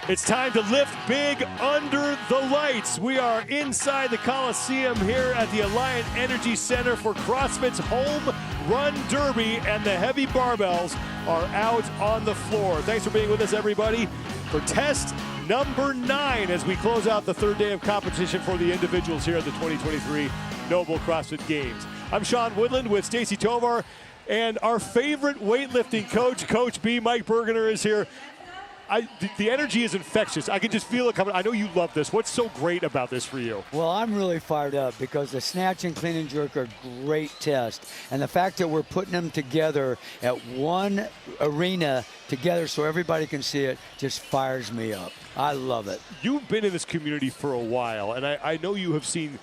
It's time to lift big under the lights. We are inside the Coliseum here at the Alliant Energy Center for CrossFit's Home Run Derby, and the heavy barbells are out on the floor. Thanks for being with us, everybody, for test number 9 as we close out the third day of competition for the individuals here at the 2023 Noble CrossFit Games. I'm Sean Woodland with Stacy Tovar, and our favorite weightlifting coach, Coach B, Mike Bergener, is here. The energy is infectious. I can just feel it coming. I know you love this. What's so great about this for you? Well, I'm really fired up because the snatch and clean and jerk are great tests. And the fact that we're putting them together at one arena together so everybody can see it just fires me up. I love it. You've been in this community for a while, and I know you have seen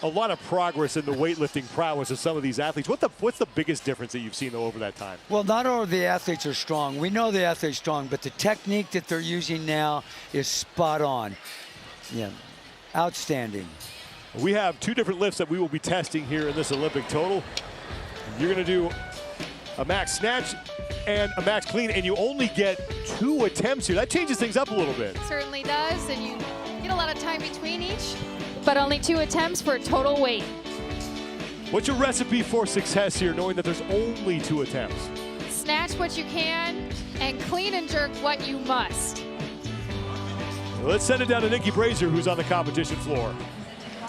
a lot of progress in the weightlifting prowess of some of these athletes. What's the biggest difference that you've seen over that time? Well, not all of the athletes are strong. We know the athlete's strong, but the technique that they're using now is spot on. Yeah, outstanding. We have 2 different lifts that we will be testing here in this Olympic total. You're going to do a max snatch and a max clean, and you only get 2 attempts here. That changes things up a little bit. It certainly does, and you get a lot of time between each, but only 2 attempts for a total weight. What's your recipe for success here, knowing that there's only 2 attempts? Snatch what you can and clean and jerk what you must. Let's send it down to Nikki Brazier, who's on the competition floor.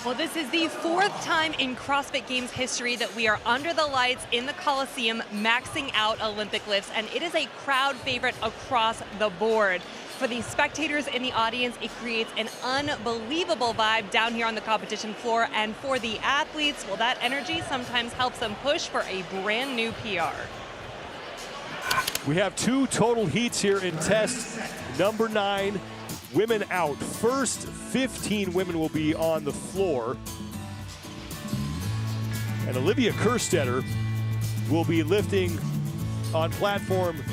Well, this is the 4th time in CrossFit Games history that we are under the lights in the Coliseum maxing out Olympic lifts, and it is a crowd favorite across the board. For the spectators in the audience, it creates an unbelievable vibe down here on the competition floor, and for the athletes, well, that energy sometimes helps them push for a brand new PR. We have 2 total heats here in test number 9. Women out. First 15 women will be on the floor. And Olivia Kerstetter will be lifting on platform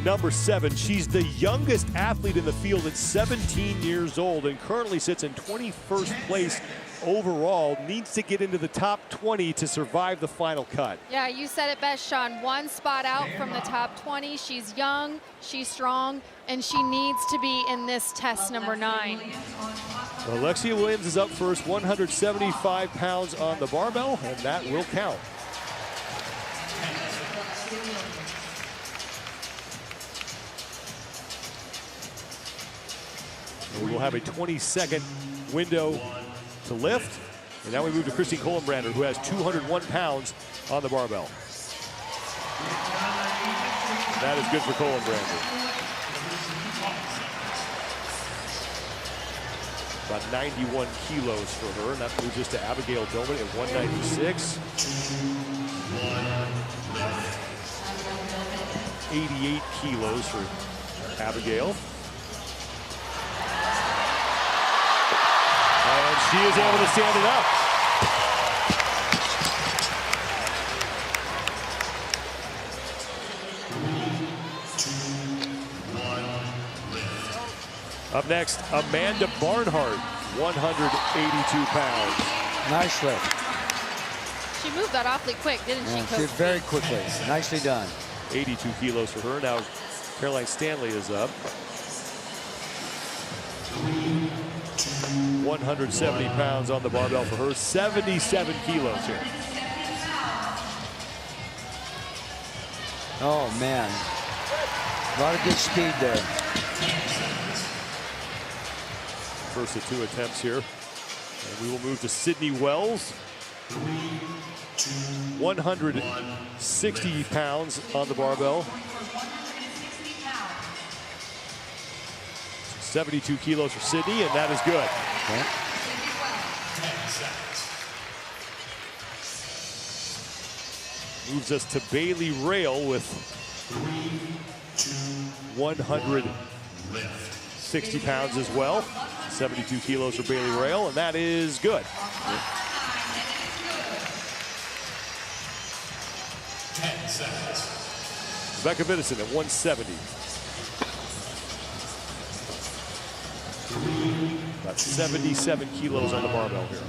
number 7. She's the youngest athlete in the field at 17 years old and currently sits in 21st place overall. Needs to get into the top 20 to survive the final cut. Yeah, you said it best, Sean. 1 spot out from the top 20. She's young, she's strong, and she needs to be in this test number 9. Alexia Williams is up first, 175 pounds on the barbell, and that will count. We will have a 20-second window to lift. And now we move to Christine Kohlenbrander, who has 201 pounds on the barbell. And that is good for Kohlenbrander. About 91 kilos for her, and that moves us to Abigail Doman at 196. 88 kilos for Abigail. And she is able to stand it up. Up next, Amanda Barnhart, 182 pounds. Nice lift. She moved that awfully quick, didn't she, Yeah, Coach? she did very quickly. Nicely done. 82 kilos for her. Now Caroline Stanley is up. 170 pounds on the barbell for her. 77 kilos here. Oh, man. A lot of good speed there. First of 2 attempts here. And we will move to Sydney Wells. 160 pounds on the barbell. 72 kilos for Sydney, and that is good. Okay. Moves us to Bailey Rail with 160 pounds as well. 72 kilos for Bailey Rail, and that is good. Rebecca Vittesen at 170. About 77 kilos on the barbell here.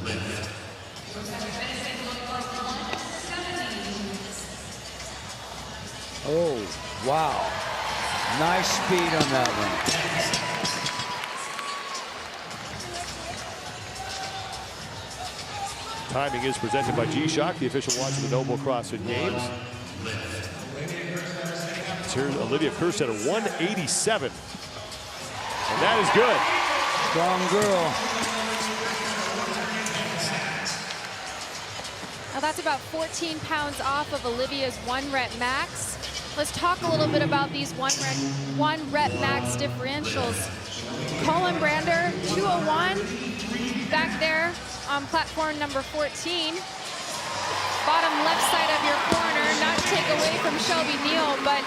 Oh, wow. Nice speed on that one. Timing is presented by G-Shock, the official watch of the Noble CrossFit Games. Here's Olivia Kerstetter, 187. And that is good. Strong girl. Now that's about 14 pounds off of Olivia's 1 rep max. Let's talk a little bit about these one rep max differentials. Colin Brander, 201, back there on platform number 14. Bottom left side of your corner, not to take away from Shelby Neal, but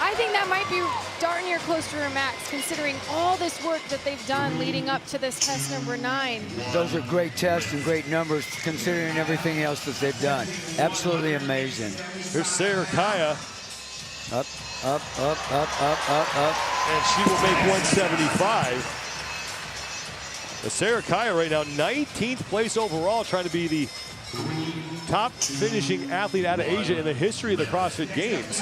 I think that might be darn near close to her max, considering all this work that they've done leading up to this test number 9. Those are great tests and great numbers, considering everything else that they've done. Absolutely amazing. Here's Sarah Kaya. Up, up, up, up, up, up, up. And she will make 175. Sarah Kaya right now, 19th place overall, trying to be the top finishing athlete out of Asia in the history of the CrossFit Games.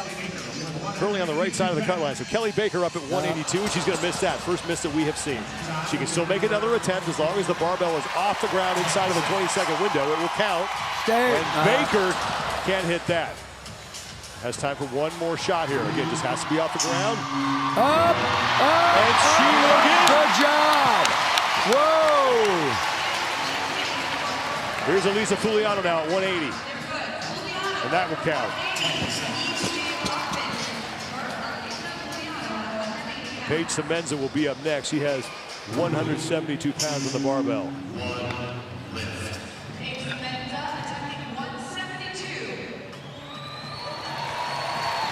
Currently on the right side of the cut line. So Kelly Baker up at 182, and she's going to miss that. First miss that we have seen. She can still make another attempt as long as the barbell is off the ground inside of the 20-second window. It will count. And Baker can't hit that. Has time for one more shot here. Again, just has to be off the ground. Up, up, and she will get it. Good job. Whoa. Here's Elisa Fuliano now at 180. And that will count. Paige Semenza will be up next. She has 172 pounds on the barbell.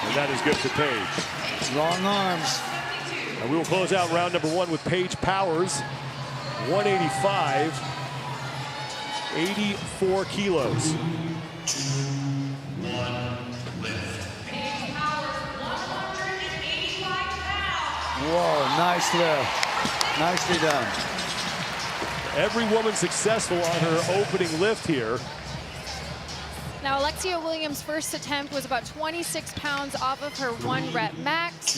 And that is good for Paige. Long arms. And we will close out round number 1 with Paige Powers, 185, 84 kilos. Whoa, nice lift. Nicely done. Every woman successful on her opening lift here. Now, Alexia Williams' first attempt was about 26 pounds off of her 1 rep max.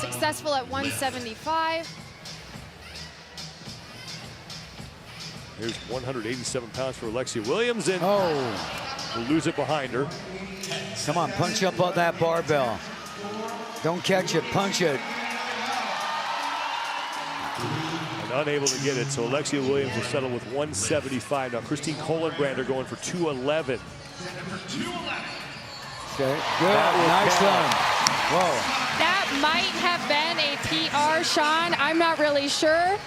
Successful at 175. Here's 187 pounds for Alexia Williams, and we'll lose it behind her. Come on, punch up on that barbell. Don't catch it, punch it. And unable to get it, so Alexia Williams will settle with 175. Now Christine Kohlenbrander going for 211. Okay, good, nice one. Whoa. That might have been a PR, Sean. I'm not really sure.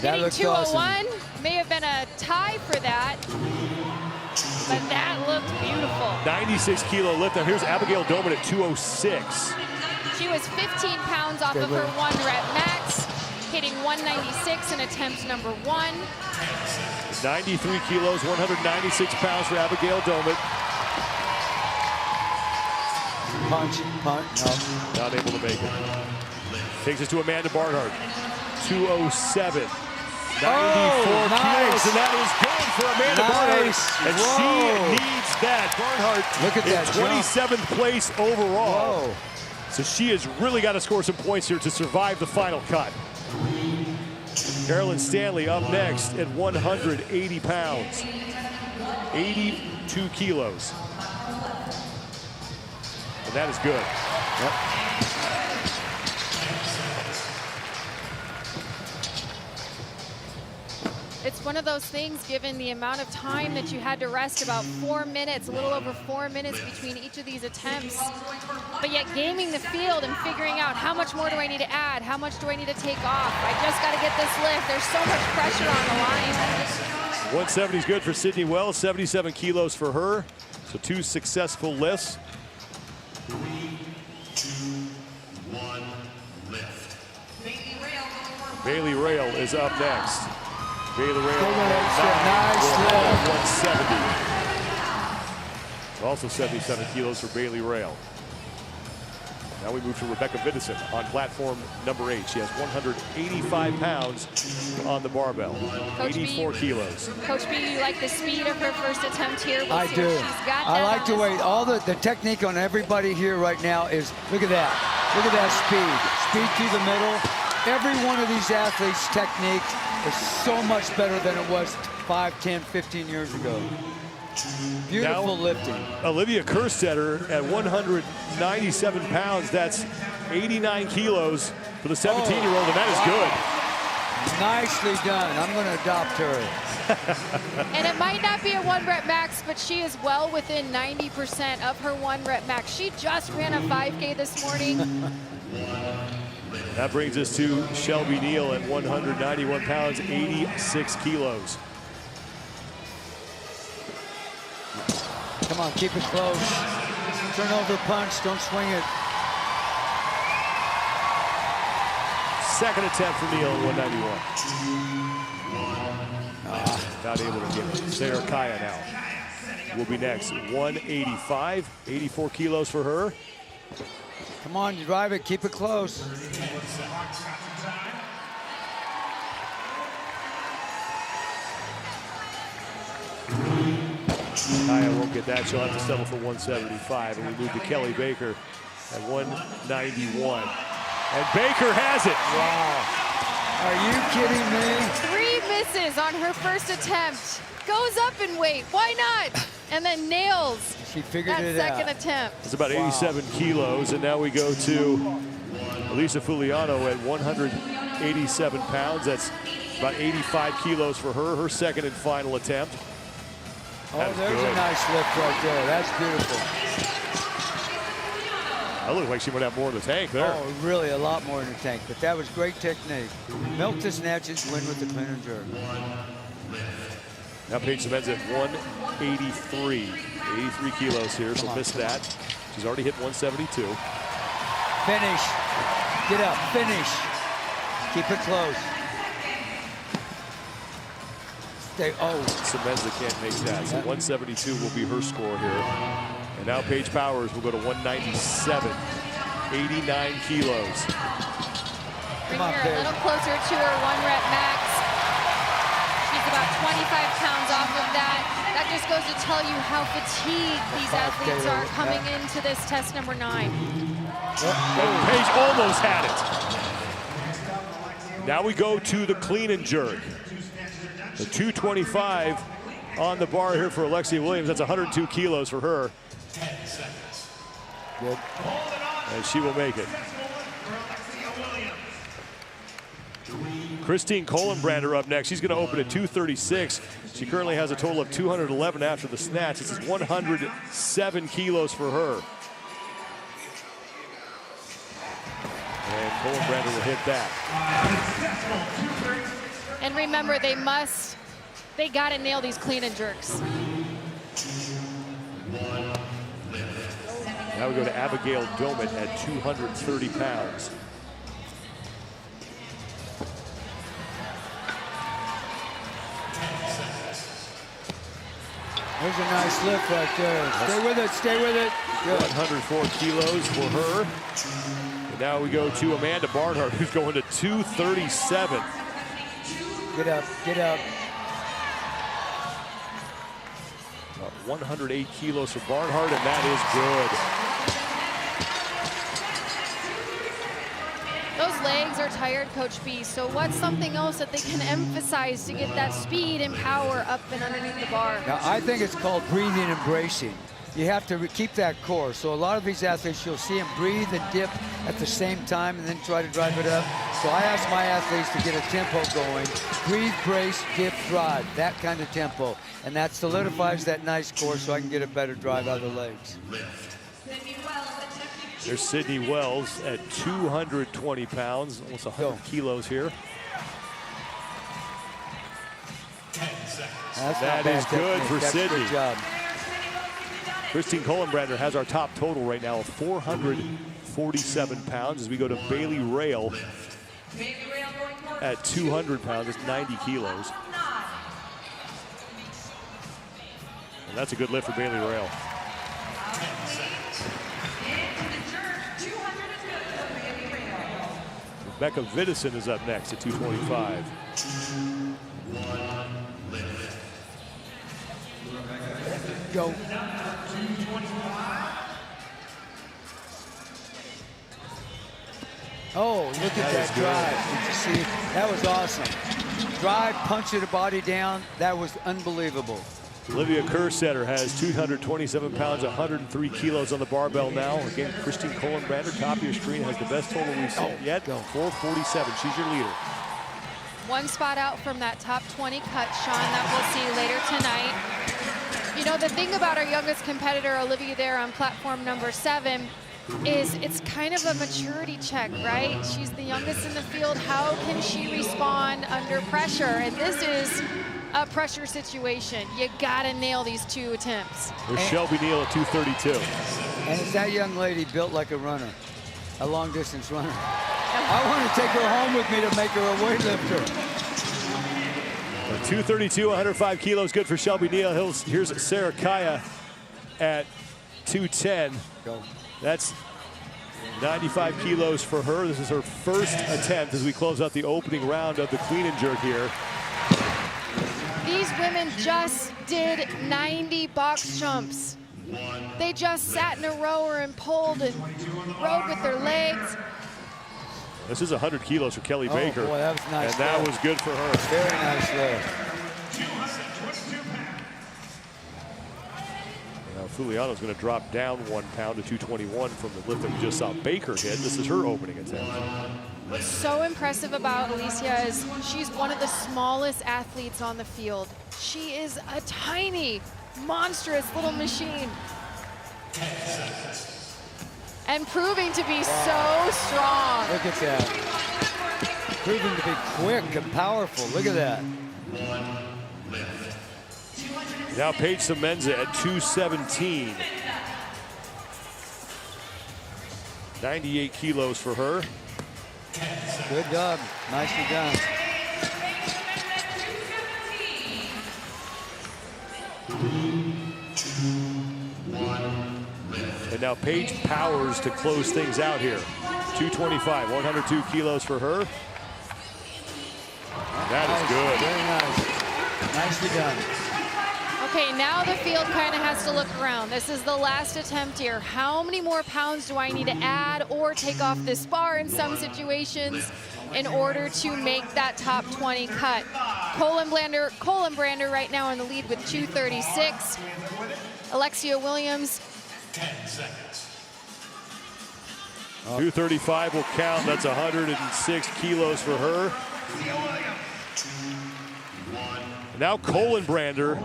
That Hitting looks 201 awesome. may have been a tie for that. But that looked beautiful. 96 kilo lift. Now here's Abigail Doman at 206. She was 15 pounds off of her 1 rep max, hitting 196 in attempt number 1. 93 kilos, 196 pounds for Abigail Doman. Punch, punch, no. Not able to make it. Takes us to Amanda Barnhart, 207. 94 kilos, and that is good for Amanda Barnhart. And she needs that. Barnhart Look at that 27th place overall. Whoa. So she has really got to score some points here to survive the final cut. Carolyn Stanley up next at 180 pounds. 82 kilos. And that is good. Yep. It's one of those things, given the amount of time that you had to rest, about 4 minutes, a little over 4 minutes between each of these attempts, but yet gaming the field and figuring out how much more do I need to add, how much do I need to take off, I just got to get this lift. There's so much pressure on the line. 170 is good for Sydney Wells, 77 kilos for her. So 2 successful lifts. 3, 2, 1, lift. Bailey Rail is up next. Bailey Rail Nice lift. 170. Also 77 kilos for Bailey Rail. Now we move to Rebecca Vidison on platform number 8. She has 185 pounds on the barbell. Coach 84 kilos. Coach B, you like the speed of her first attempt here? We'll I see do. what she's got I down like on the this. way all the technique on everybody here right now is, look at that. Look at that speed. Speed through the middle. Every one of these athletes' technique is so much better than it was 5, 10, 15 years ago. Beautiful lifting. Olivia Kerstetter at 197 pounds. That's 89 kilos for the 17-year-old, and that is good. Nicely done. I'm going to adopt her. And it might not be a 1 rep max, but she is well within 90% of her 1 rep max. She just ran a 5K this morning. That brings us to Shelby Neal at 191 pounds, 86 kilos. Come on, keep it close. Turn over punch, don't swing it. Second attempt for Neal at 191. Not able to get it. Sarah Kaya now will be next. 185, 84 kilos for her. Come on, you drive it, keep it close. Kaya won't get that. She'll have to settle for 175. And we move to Kelly Baker at 191. And Baker has it. Wow. Are you kidding me? 3 misses on her first attempt. Goes up in weight. Why not? And then nails She figured that it out. second attempt. It's about 87 kilos. And now we go to Elisa Fuliano at 187 pounds. That's about 85 kilos for her. Her second and final attempt. Oh, there's a nice lift right there. That's beautiful. That looked like she might have more in the tank there. Oh, really a lot more in the tank, but that was great technique. Milk the snatches, win with the clean and jerk. Now Paige Semenza at 183. 83 kilos here. She'll miss that. She's already hit 172. Finish. Get up, finish. Keep it close. Stay, Semenza can't make that. So 172 will be her score here. And now Paige Powers will go to 197. 89 kilos. Bring her a little closer to her 1 rep max. She's about 25 pounds off of that. That just goes to tell you how fatigued these athletes are coming into this test number 9. And Paige almost had it. Now we go to the clean and jerk. The 225 on the bar here for Alexia Williams. That's 102 kilos for her. Good. And she will make it. Christine Kohlenbrander up next. She's going to open at 236. She currently has a total of 211 after the snatch. This is 107 kilos for her. And Kohlenbrander will hit that. And remember, they got to nail these clean and jerks. Now we go to Abigail Domet at 230 pounds. There's a nice lift right there. Stay with it, stay with it. Good. 104 kilos for her. And now we go to Amanda Barnhart, who's going to 237. Get up, get up. 108 kilos for Barnhart, and that is good. Those legs are tired, Coach B. So what's something else that they can emphasize to get that speed and power up and underneath the bar? Now, I think it's called breathing and bracing. You have to keep that core. So a lot of these athletes, you'll see them breathe and dip at the same time and then try to drive it up. So I ask my athletes to get a tempo going. Breathe, brace, dip, drive, that kind of tempo. And that solidifies that nice core so I can get a better drive out of the legs. There's Sydney Wells at 220 pounds, almost 100 kilos here. That is good for Sydney. Good job. Christine Kohlenbrander has our top total right now of 447 pounds as we go to Bailey Rail at 200 pounds. That's 90 kilos. And that's a good lift for Bailey Rail. Rebecca Vidison is up next at 225. Go. Oh, look at that drive. Did you see? That was awesome. drive, punch the body down. That was unbelievable. Olivia Kersetter has 227 pounds, 103 kilos on the barbell now. Again, Christine Kohlenbrander, top of your screen, has the best total we've seen yet, 447. She's your leader. One spot out from that top 20 cut, Sean, that we'll see later tonight. You know, the thing about our youngest competitor, Olivia, there on platform number 7, is it's kind of a maturity check, right? She's the youngest in the field. How can she respond under pressure? And this is a pressure situation. You gotta nail these 2 attempts. There's Shelby Neal at 232. And it's that young lady built like a runner, a long distance runner. I want to take her home with me to make her a weightlifter. 232, 105 kilos, good for Shelby Neal. Here's Sarah Kaya at 210. Go. That's 95 kilos for her. This is her first attempt as we close out the opening round of the clean and jerk here. These women just did 90 box jumps. They just sat in a rower and pulled and rode with their legs. This is 100 kilos for Kelly Baker. Boy, that was nice. And that was good for her. Very nice lift. Now Fuliano's going to drop down 1 pound to 221 from the lift that we just saw Baker hit. This is her opening attempt. What's so impressive about Alicia is she's one of the smallest athletes on the field. She is a tiny, monstrous little machine. And proving to be so strong. Look at that. Proving to be quick and powerful. Look at that. Now Paige Semenza at 217. 98 kilos for her. Good job. Nicely done. And now Paige Powers to close things out here. 225, 102 kilos for her. That is good. Very nice. Nicely done. Okay, now the field kind of has to look around. This is the last attempt here. How many more pounds do I need to add or take off this bar in some situations in order to make that top 20 cut? Kohlenbrander right now in the lead with 236. Alexia Williams. 10 seconds. 235 will count. That's 106 kilos for her. Now Kohlenbrander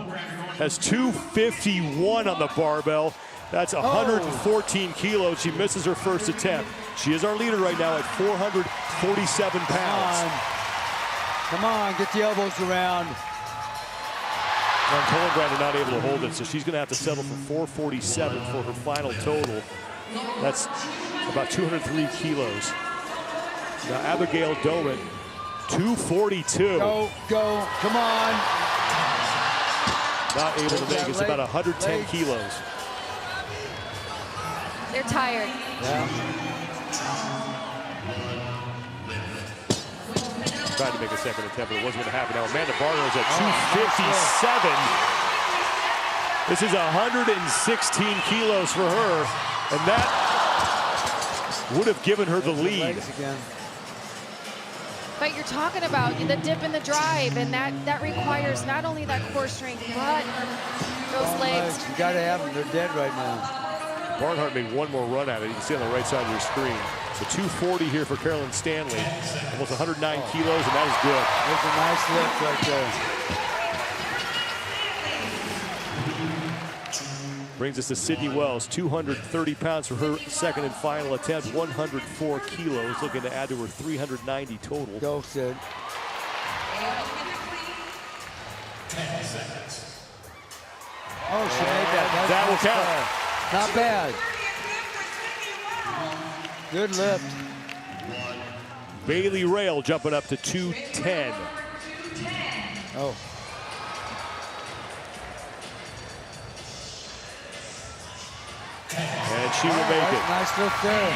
has 251 on the barbell. That's 114 kilos. She misses her first attempt. She is our leader right now at 447 pounds. Come on, get the elbows around. And Kohlenbrander not able to hold it, so she's going to have to settle for 447 for her final total. That's about 203 kilos. Now Abigail Doman, 242. Go, come on. Not able to make it. It's about 110 kilos. They're tired. Yeah. Tried to make a second attempt, but it wasn't going to happen. Now Amanda Barnow's at 257. This is 116 kilos for her, and that would have given her the lead. But you're talking about the dip and the drive, and that requires not only that core strength, but those legs. You got to have them. They're dead right now. Barnhart made one more run at it. You can see on the right side of your screen. So 240 here for Carolyn Stanley. Almost 109 kilos, and that is good. There's a nice lift right there. Brings us to Sydney Wells, 230 pounds for her second and final attempt, 104 kilos, looking to add to her 390 total. Go, Sid. 10 seconds. Oh, she made that. That will count. Not bad. Good lift. Bailey Rail jumping up to 210. Oh. And she will make it. Nice lift there.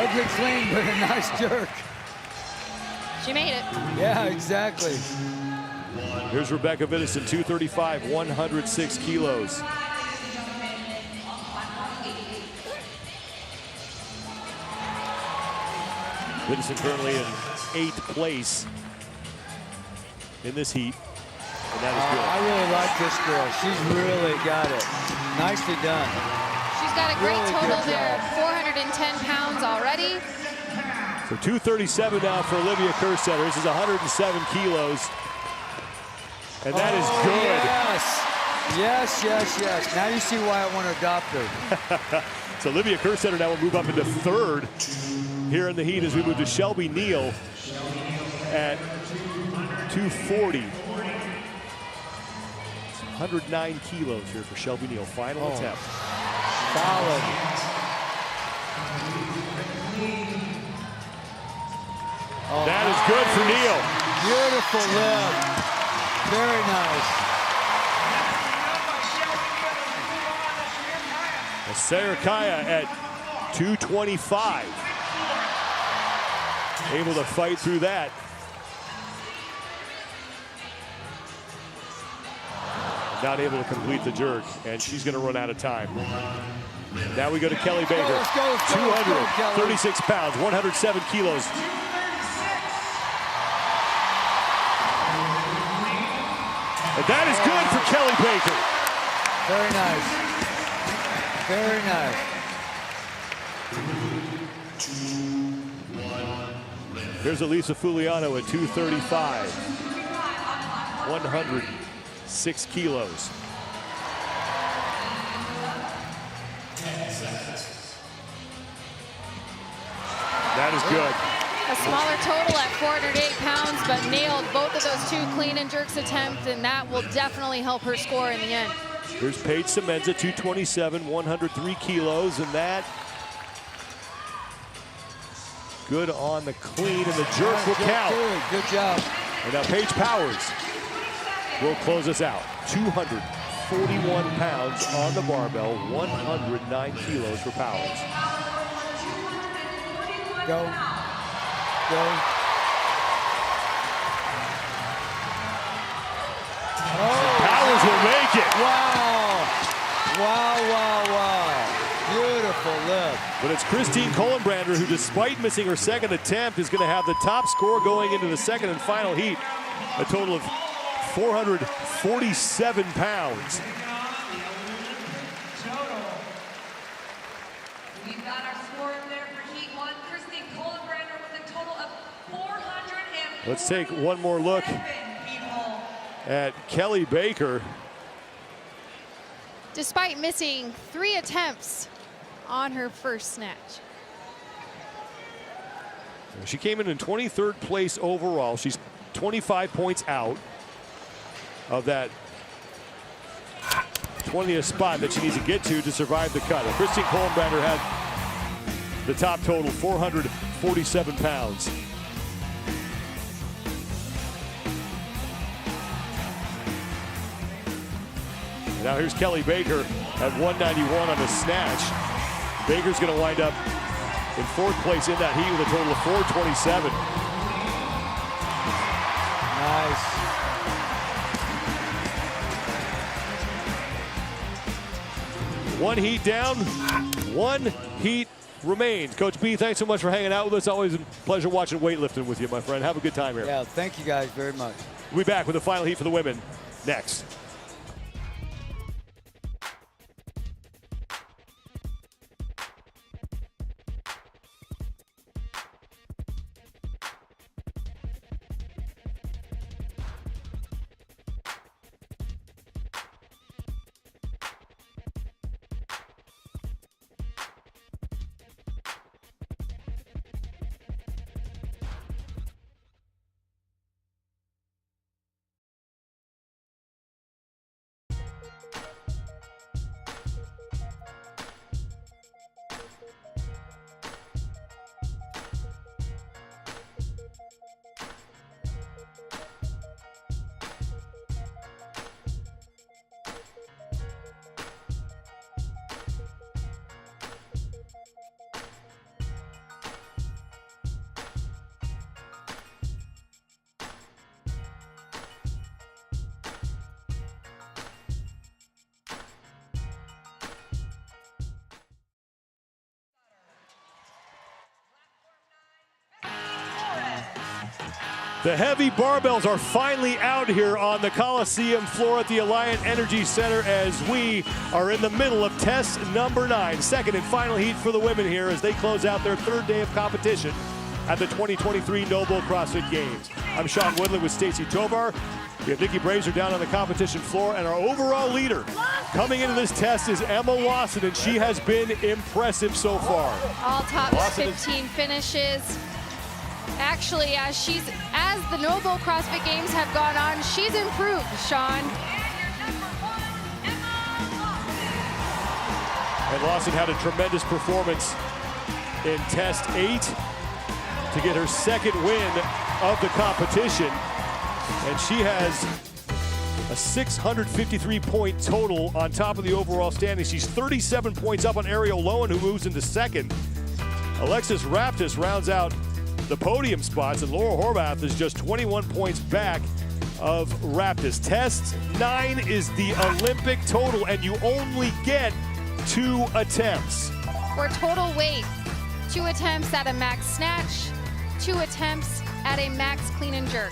Ugly clean, but a nice jerk. She made it. Yeah, exactly. Here's Rebecca Vittison, 235, 106 kilos. Vittison currently in 8th place. in this heat. And that is good. I really like this girl. She's really got it. Nicely done. She's got a great Really total good there, job. 410 pounds already. So 237 now for Olivia Kerstetter. This is 107 kilos. And that is good. Yes. Yes. Now you see why I want to adopt her. So Olivia Kerstetter now will move up into third here in the heat as we move to Shelby Neal at 240. 109 kilos here for Shelby Neal. Final attempt. Solid. That is good for Neal. Beautiful lift. Very nice. Sarah Kaya at 225. Able to fight through that. Not able to complete the jerk, and she's going to run out of time. Now we go to Kelly Baker. Let's go, 236 pounds, 107 kilos. And that is good for Kelly Baker. Very nice. Very nice. Here's Elisa Fuliano at 235. 106 kilos. 10 seconds. That is good. A smaller total at 408 pounds, but nailed both of those two clean and jerks attempts, and that will definitely help her score in the end. Here's Paige Semenza, 227, 103 kilos, and that good on the clean, and the jerk will count. Good job. And now Paige Powers will close us out. 241 pounds on the barbell, 109 kilos for Powers. Go. Powers will make it. Wow. Beautiful lift. But it's Christine Kohlenbrander who, despite missing her second attempt, is going to have the top score going into the second and final heat. A total of 447 pounds. We've got our score there for Heat 1. Christine Kohlenbrander with a total of 400. Let's take one more look at Kelly Baker. Despite missing 3 attempts on her first snatch. She came in 23rd place overall. She's 25 points out of that 20th spot that she needs to get to survive the cut. And Christine Kohlenbrander had the top total, 447 pounds. Now here's Kelly Baker at 191 on the snatch. Baker's going to wind up in 4th place in that heat with a total of 427. Nice. One heat down, 1 heat remains. Coach B, thanks so much for hanging out with us. Always a pleasure watching weightlifting with you, my friend. Have a good time here. Yeah, thank you guys very much. We'll be back with the final heat for the women next. The heavy barbells are finally out here on the Coliseum floor at the Alliant Energy Center as we are in the middle of test number 9. Second and final heat for the women here as they close out their third day of competition at the 2023 Noble CrossFit Games. I'm Sean Woodland with Stacy Tovar. We have Nikki Brazier down on the competition floor, and our overall leader coming into this test is Emma Lawson, and she has been impressive so far. All top 15 finishes. Actually, as the Noble CrossFit Games have gone on, she's improved, Sean. And Lawson had a tremendous performance in test 8 to get her second win of the competition. And she has a 653-point total on top of the overall standing. She's 37 points up on Ariel Lowen, who moves into second. Alexis Raptis rounds out the podium spots, and Laura Horvath is just 21 points back of Raptis. Test 9 is the Olympic total, and you only get 2 attempts. For total weight, 2 attempts at a max snatch, 2 attempts at a max clean and jerk.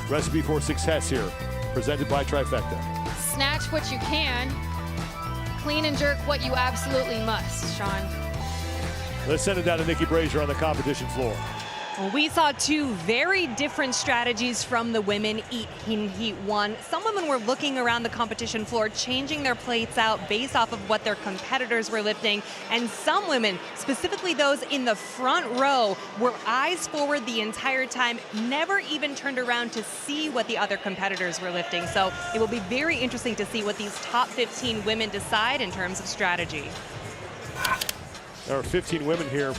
Recipe for success here, presented by Trifecta. Snatch what you can, clean and jerk what you absolutely must, Sean. Let's send it down to Nikki Brazier on the competition floor. Well, we saw 2 very different strategies from the women in Heat 1. Some women were looking around the competition floor, changing their plates out based off of what their competitors were lifting. And some women, specifically those in the front row, were eyes forward the entire time, never even turned around to see what the other competitors were lifting. So it will be very interesting to see what these top 15 women decide in terms of strategy. There are 15 women here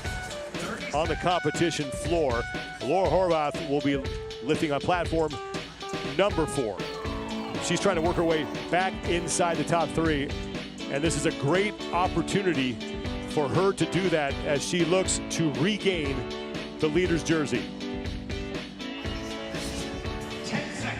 on the competition floor. Laura Horvath will be lifting on platform number 4. She's trying to work her way back inside the top 3, and this is a great opportunity for her to do that as she looks to regain the leader's jersey. 10 seconds.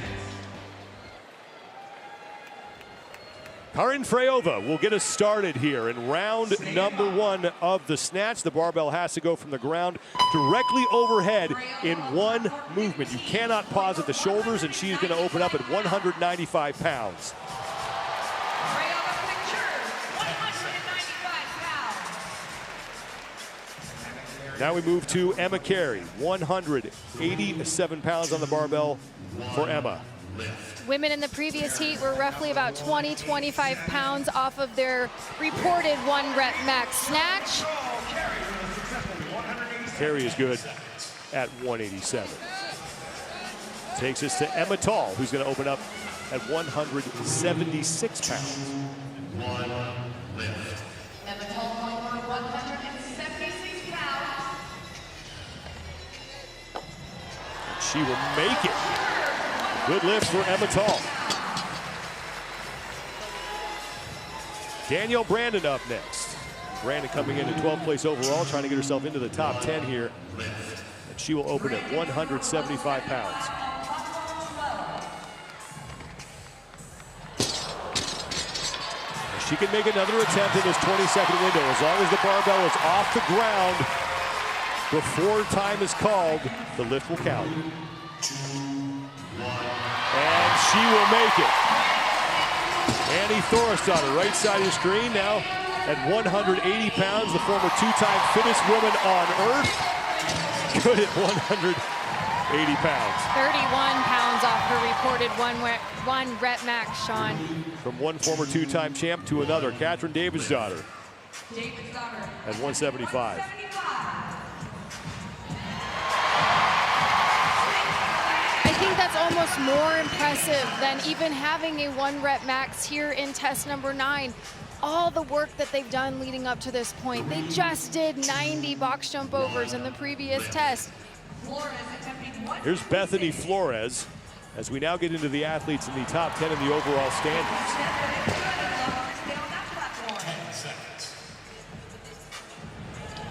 Karin Frejova will get us started here in round number 1 of the snatch. The barbell has to go from the ground directly overhead in one movement. You cannot pause at the shoulders, and she's going to open up at 195 pounds. Now we move to Emma Carey, 187 pounds on the barbell for Emma. Women in the previous heat were roughly about 20-25 pounds off of their reported 1 rep max snatch. Carey is good at 187. Takes us to Emma Tall, who's going to open up at 176 pounds. Emma Tall, 176 pounds. She will make it. Good lift for Emma Tall. Danielle Brandon up next. Brandon coming in at 12th place overall, trying to get herself into the top 10 here. And she will open at 175 pounds. She can make another attempt in this 20-second window. As long as the barbell is off the ground before time is called, the lift will count. And she will make it. Annie Thorst on the right side of the screen now at 180 pounds, the former 2-time fittest woman on earth. Good at 180 pounds. 31 pounds off her reported one rep max, Sean. From one former 2-time champ to another, Katrin Davidsdottir at 175. I think that's almost more impressive than even having a 1 rep max here in test number 9. All the work that they've done leading up to this point. They just did 90 box jump overs in the previous test. Here's Bethany Flores as we now get into the athletes in the top 10 in the overall standings. 10 seconds.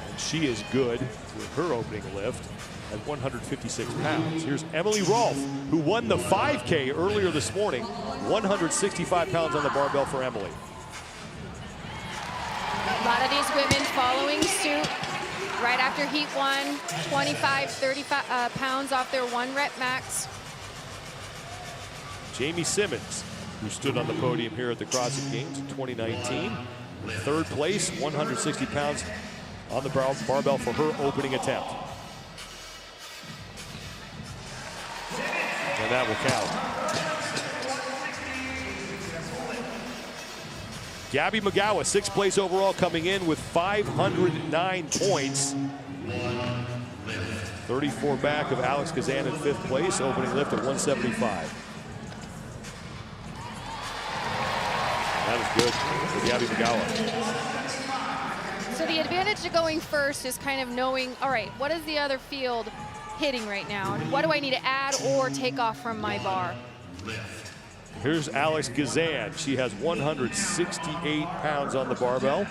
And she is good with her opening lift at 156 pounds. Here's Emily Rolfe, who won the 5K earlier this morning. 165 pounds on the barbell for Emily. A lot of these women following suit. Right after heat 1, 25, 30 pounds off their 1 rep max. Jamie Simmons, who stood on the podium here at the CrossFit Games in 2019. Third place, 160 pounds on the barbell for her opening attempt. And that will count. Gabby McGowan, 6th place overall, coming in with 509 points. 34 back of Alex Kazan in 5th place, opening lift at 175. That is good for Gabby McGowan. So the advantage to going first is kind of knowing, all right, what is the other field hitting right now? And what do I need to add or take off from my bar? Here's Alex Kazan. She has 168 pounds on the barbell. And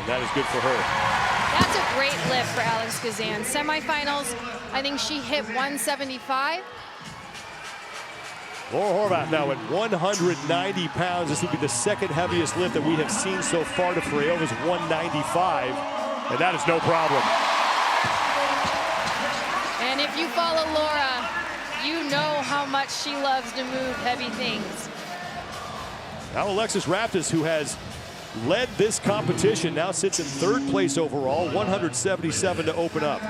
that is good for her. That's a great lift for Alex Kazan. Semifinals, I think she hit 175. Laura Horvath now at 190 pounds. This would be the 2nd heaviest lift that we have seen so far. To Frayova's 195, and that is no problem. And if you follow Laura, you know how much she loves to move heavy things. Now Alexis Raptis, who has led this competition, now sits in 3rd place overall, 177 to open up.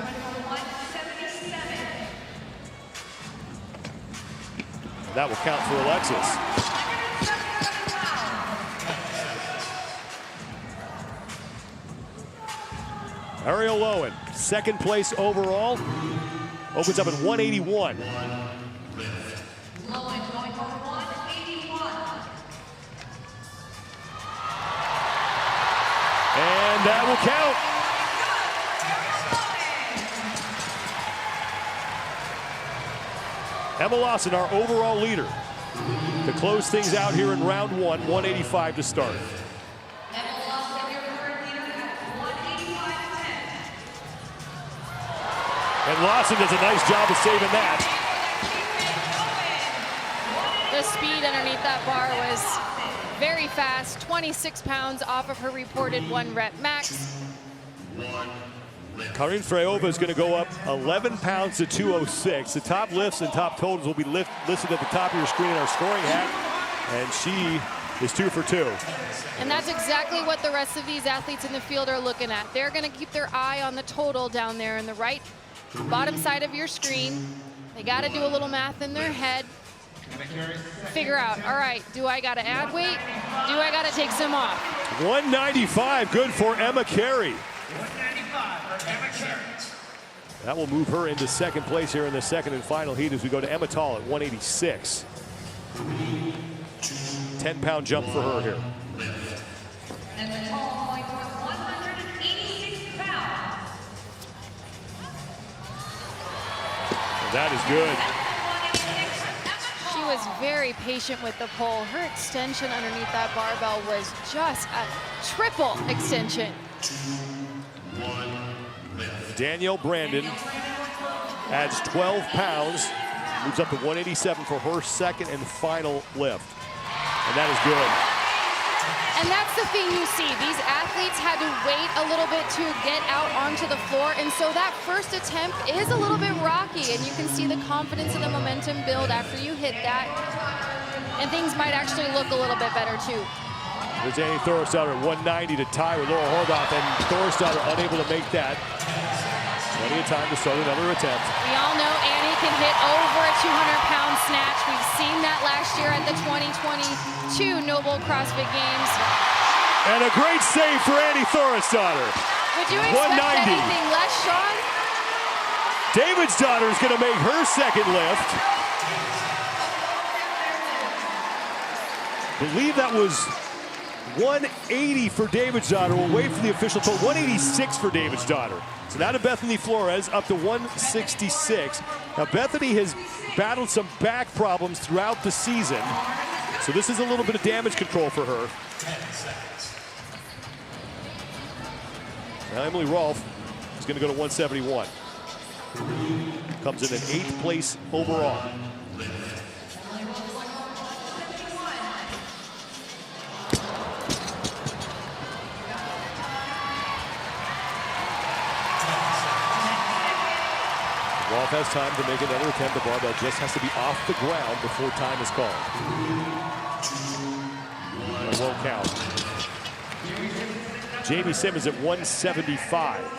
That will count for Alexis. Ariel Lowen, 2nd place overall, opens up at 181. And that will count. Emma Lawson, our overall leader, to close things out here in round 1, 185 to start. And Lawson does a nice job of saving that. The speed underneath that bar was very fast, 26 pounds off of her reported 1 rep max. Karin Freyova is going to go up 11 pounds to 206. The top lifts and top totals will be listed at the top of your screen in our scoring hat. And she is 2 for 2. And that's exactly what the rest of these athletes in the field are looking at. They're going to keep their eye on the total down there in the right bottom side of your screen. They got to do a little math in their head. Figure out, all right, do I got to add weight? Do I got to take some off? 195, good for Emma Carey. That will move her into 2nd place here in the 2nd and final heat as we go to Emma Tall at 186. 10-pound jump for her here. And the tall going for 186 pounds. And that is good. She was very patient with the pole. Her extension underneath that barbell was just a triple extension. Danielle Brandon adds 12 pounds, moves up to 187 for her 2nd and final lift. And that is good. And that's the thing you see. These athletes had to wait a little bit to get out onto the floor. And so that first attempt is a little bit rocky. And you can see the confidence and the momentum build after you hit that. And things might actually look a little bit better too. There's Annie Thorstadter at 190 to tie with Laura Horvath, and Thorstadter unable to make that. Plenty of time to start another attempt. We all know Annie can hit over a 200-pound snatch. We've seen that last year at the 2022 Noble CrossFit Games. And a great save for Annie Thorstadter. Would you expect 190. anything less, Sean? David's daughter is going to make her 2nd lift. I believe that was 180 for David's daughter. We'll wait for the official total. 186 for David's daughter. So now to Bethany Flores, up to 166. Now Bethany has battled some back problems throughout the season. So this is a little bit of damage control for her. Now Emily Rolfe is going to go to 171. Comes in 8th place overall. has time to make another attempt. The barbell just has to be off the ground before time is called. It won't count. Jamie Simmons at 175.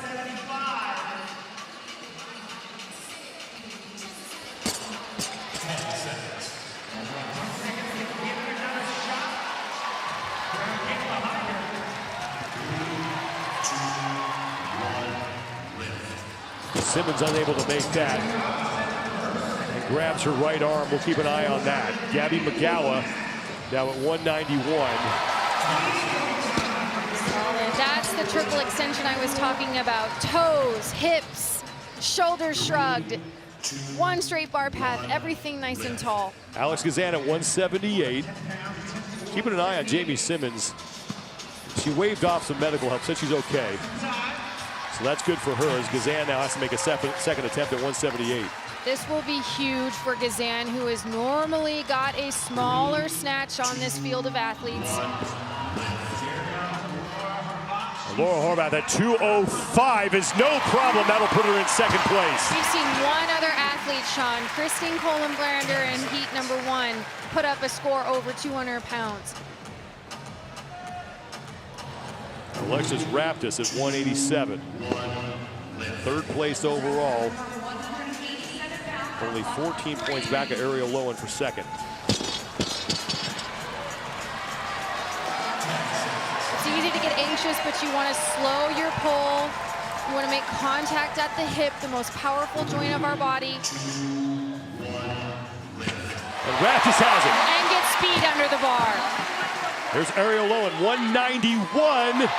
Simmons unable to make that. And grabs her right arm. We'll keep an eye on that. Gabby McGowan now at 191. That's the triple extension I was talking about. Toes, hips, shoulders shrugged. One straight bar path, everything nice and tall. Alex Gazan at 178. Keeping an eye on Jamie Simmons. She waved off some medical help, said she's okay. So that's good for her, as Gazan now has to make a second attempt at 178. This will be huge for Gazan, who has normally got a smaller snatch on this field of athletes. Laura Horvath at 205 is no problem. That'll put her in second place. We've seen one other athlete, Sean, Christine Kohlenbrander, in heat number 1, put up a score over 200 pounds. Alexis Raptis at 187. Third place overall. Only 14 points back of Ariel Lowen for second. It's easy to get anxious, but you want to slow your pull. You want to make contact at the hip, the most powerful joint of our body. And Raptis has it. And get speed under the bar. There's Ariel Lowen, 191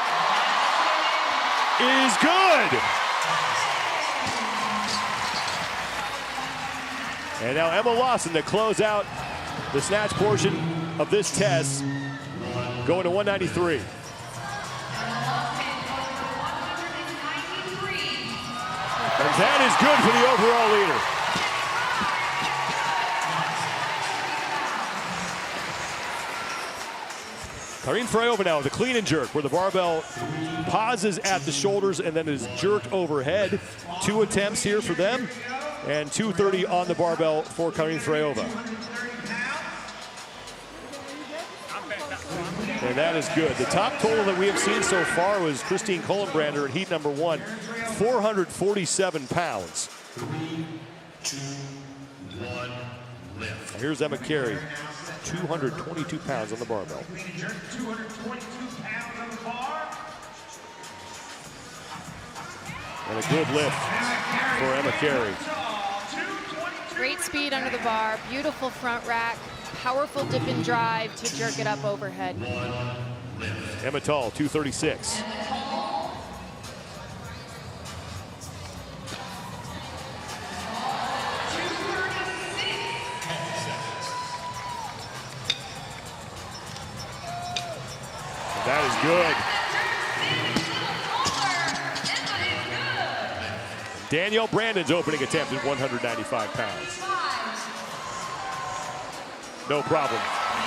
is good. And now Emma Lawson to close out the snatch portion of this test, going to 193. And that is good for the overall leader. Karine Freyova now with a clean and jerk, where the barbell pauses at the shoulders and then is jerked overhead. 2 attempts here for them, and 230 on the barbell for Karine Freyova. And that is good. The top total that we have seen so far was Christine Kohlenbrander in heat number 1, 447 pounds. 3, 2, 1, lift. Here's Emma Carey, 222 pounds on the barbell. 222 pounds on the bar. And a good lift for Emma Carey. Great speed under the bar, beautiful front rack, powerful dip and drive to jerk it up overhead. Emma Tall, 236. That is good. Danielle Brandon's opening attempt at 195 pounds. No problem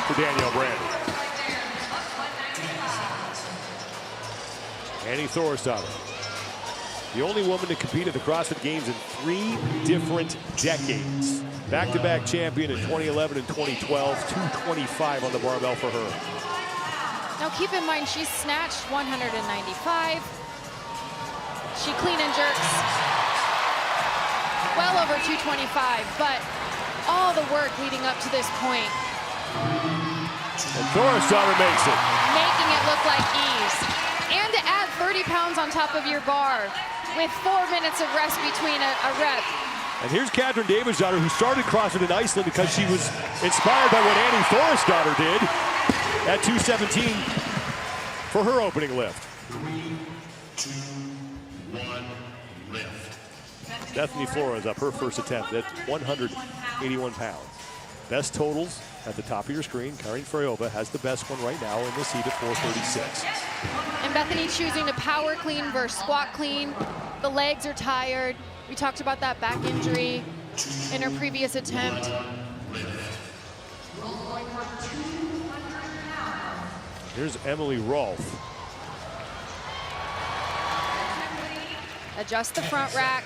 for Danielle Brandon. Annie Thorstadter, the only woman to compete at the CrossFit Games in 3 different decades. Back-to-back champion in 2011 and 2012, 225 on the barbell for her. Now keep in mind, she's snatched 195. She clean and jerks well over 225, but all the work leading up to this point. And Thorstadter makes it. Making it look like ease. And to add 30 pounds on top of your bar with 4 minutes of rest between a rep. And here's Katrin Davidsdottir, who started CrossFit in Iceland because she was inspired by what Annie Thorstadter did at 217 for her opening lift. 3, 2, 1, lift. Bethany Flores up her first attempt at 181 pounds. Best totals at the top of your screen. Karine Freyova has the best one right now in this heat at 436. And Bethany choosing to power clean versus squat clean. The legs are tired. We talked about that back injury in her previous attempt. Here's Emily Rolfe. Adjust the front rack.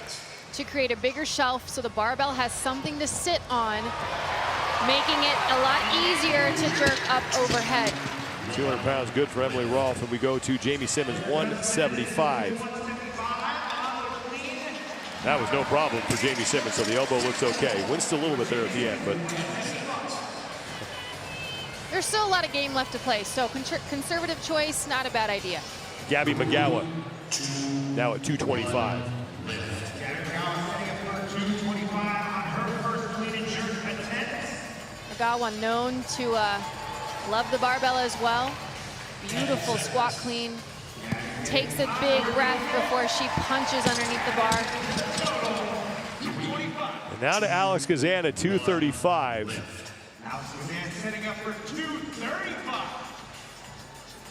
to create a bigger shelf so the barbell has something to sit on, making it a lot easier to jerk up overhead. 200 pounds, good for Emily Rolfe. And we go to Jamie Simmons, 175. That was no problem for Jamie Simmons, so the elbow looks okay. Winced a little bit there at the end, but there's still a lot of game left to play, so conservative choice, not a bad idea. Gabby McGowan now at 225. McGowan known to love the barbell as well. Beautiful squat clean. Takes a big breath before she punches underneath the bar. And now to Alex Kazan at 235. Alex Kazan setting up for 235.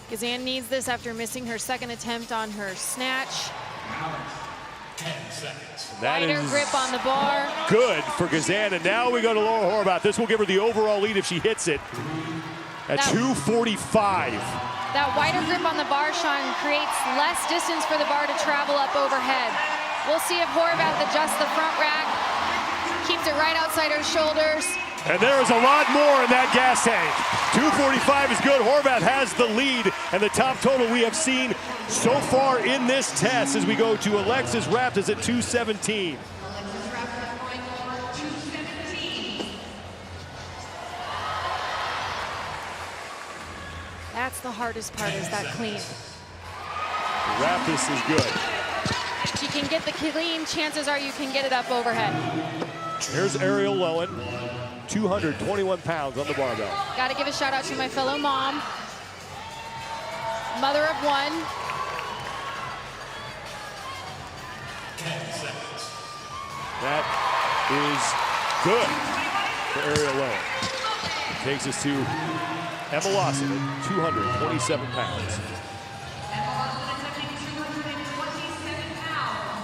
Kazan needs this after missing her second attempt on her snatch. 10 seconds. Wider grip on the bar. Good for Kazan, and now we go to Laura Horvath. This will give her the overall lead if she hits it at 245. That wider grip on the bar, Sean, creates less distance for the bar to travel up overhead. We'll see if Horvath adjusts the front rack, keeps it right outside her shoulders. And there is a lot more in that gas tank. 245 is good. Horvath has the lead, and the top total we have seen so far in this test as we go to Alexis Raptis at 217. That's the hardest part, is that clean. Raptis is good. If you can get the clean, chances are you can get it up overhead. Here's Ariel Lowen, 221 pounds on the barbell. Got to give a shout out to my fellow mom, mother of one. 10 seconds. That is good for Ariel Lowen. Takes us to Emma Lawson at 227 pounds. Emma Lawson attempting 227 pounds.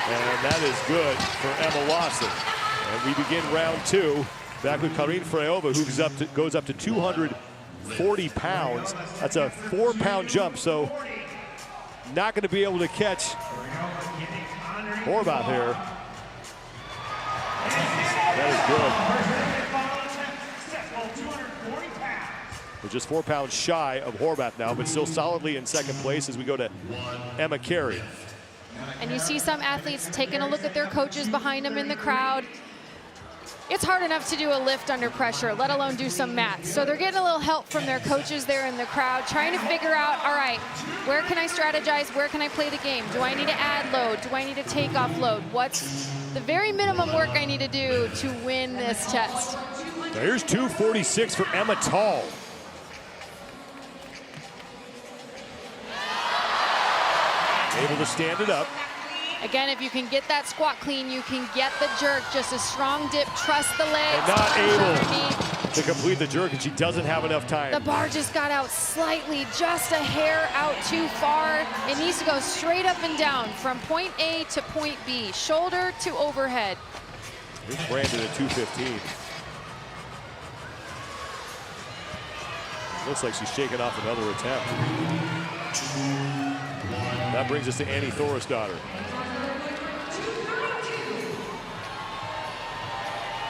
And that is good for Emma Lawson. And we begin round two. Back with Karine Freyova, who goes up to 240 pounds. That's a 4-pound jump, so not going to be able to catch Horvath here. That is good. We're just 4 pounds shy of Horvath now, but still solidly in second place as we go to Emma Carey. And you see some athletes taking a look at their coaches behind them in the crowd. It's hard enough to do a lift under pressure, let alone do some mats. So they're getting a little help from their coaches there in the crowd, trying to figure out, all right, where can I strategize? Where can I play the game? Do I need to add load? Do I need to take off load? What's the very minimum work I need to do to win this test? Now here's 246 for Emma Tall. Able to stand it up. Again, if you can get that squat clean, you can get the jerk. Just a strong dip, trust the legs. And not able to complete the jerk, and she doesn't have enough time. The bar just got out slightly, just a hair out too far. It needs to go straight up and down from point A to point B, shoulder to overhead. Here's Brandon at 215. Looks like she's shaking off another attempt. That brings us to Annie Thorisdottir.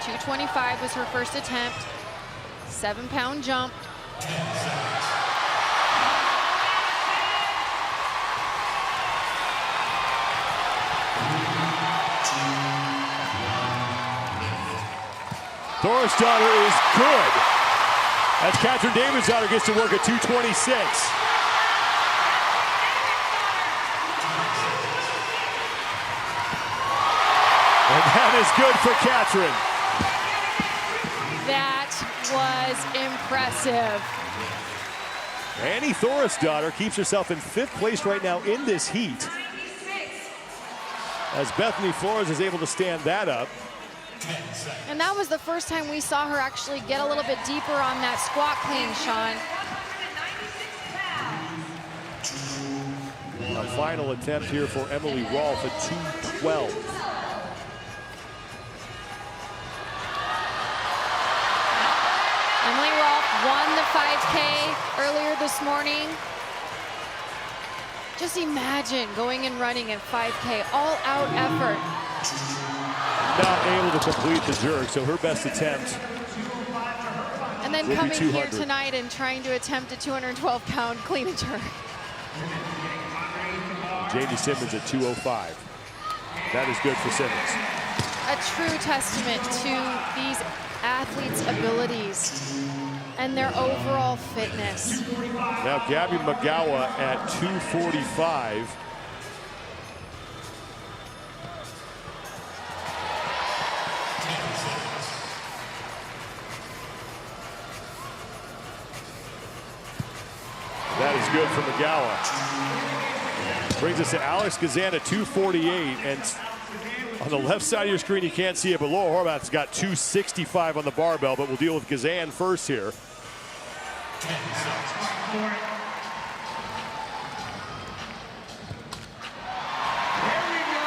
225 was her first attempt. 7-pound jump. Thorisdottir is good. As Catherine Davidsdottir gets to work at 226. And that is good for Catherine. That was impressive. Annie Thorisdottir keeps herself in 5th place right now in this heat. As Bethany Flores is able to stand that up. And that was the first time we saw her actually get a little bit deeper on that squat clean, Sean. A final attempt here for Emily Rolfe at 212. Emily Rolfe won the 5K. earlier this morning. Just imagine going and running at 5K, all-out effort. Not able to complete the jerk, so her best attempt. And then coming here tonight and trying to attempt a 212-pound clean and jerk. Jamie Simmons at 205. That is good for Simmons. A true testament to these athletes' abilities and their overall fitness. Now Gabby McGowan at 245. That is good for McGowan. Brings us to Alex Gazan at 248. And on the left side of your screen, you can't see it, but Laura Horvath's got 265 on the barbell, but we'll deal with Gazan first here.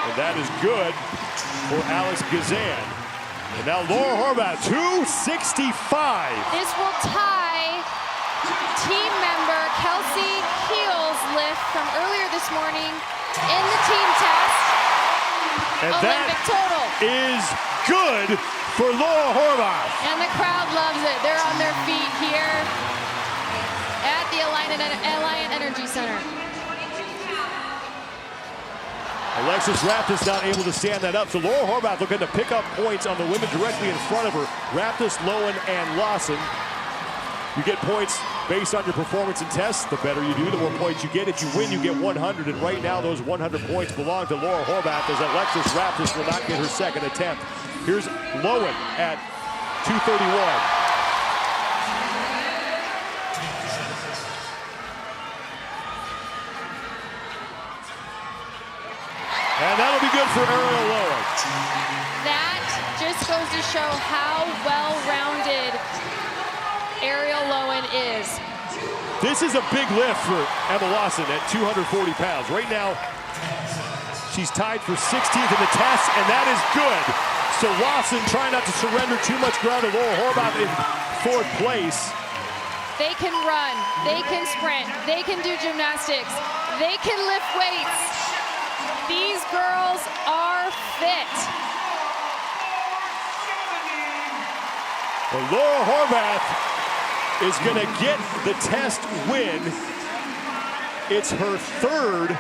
And that is good for Alex Gazan. And now Laura Horvath, 265. This will tie team member Kelsey Keel's lift from earlier this morning in the team test. And Olympic total is good for Laura Horvath. And the crowd loves it. They're on their feet here at the Alliant Energy Center. Alexis Raptis not able to stand that up. So Laura Horvath looking to pick up points on the women directly in front of her. Raptis, Lowen, and Lawson. You get points based on your performance in tests. The better you do, the more points you get. If you win, you get 100. And right now, those 100 points belong to Laura Horvath, as Alexis Raptis will not get her second attempt. Here's Lowen at 231. And that'll be good for Ariel Lowen. That just goes to show how well-rounded Ariel Lowen is. This is a big lift for Emma Lawson at 240 pounds. Right now, she's tied for 16th in the test, and that is good. So Lawson trying not to surrender too much ground to Laura Horvath in fourth place. They can run, they can sprint, they can do gymnastics, they can lift weights. These girls are fit. Well, Laura Horvath is going to get the test win. It's her third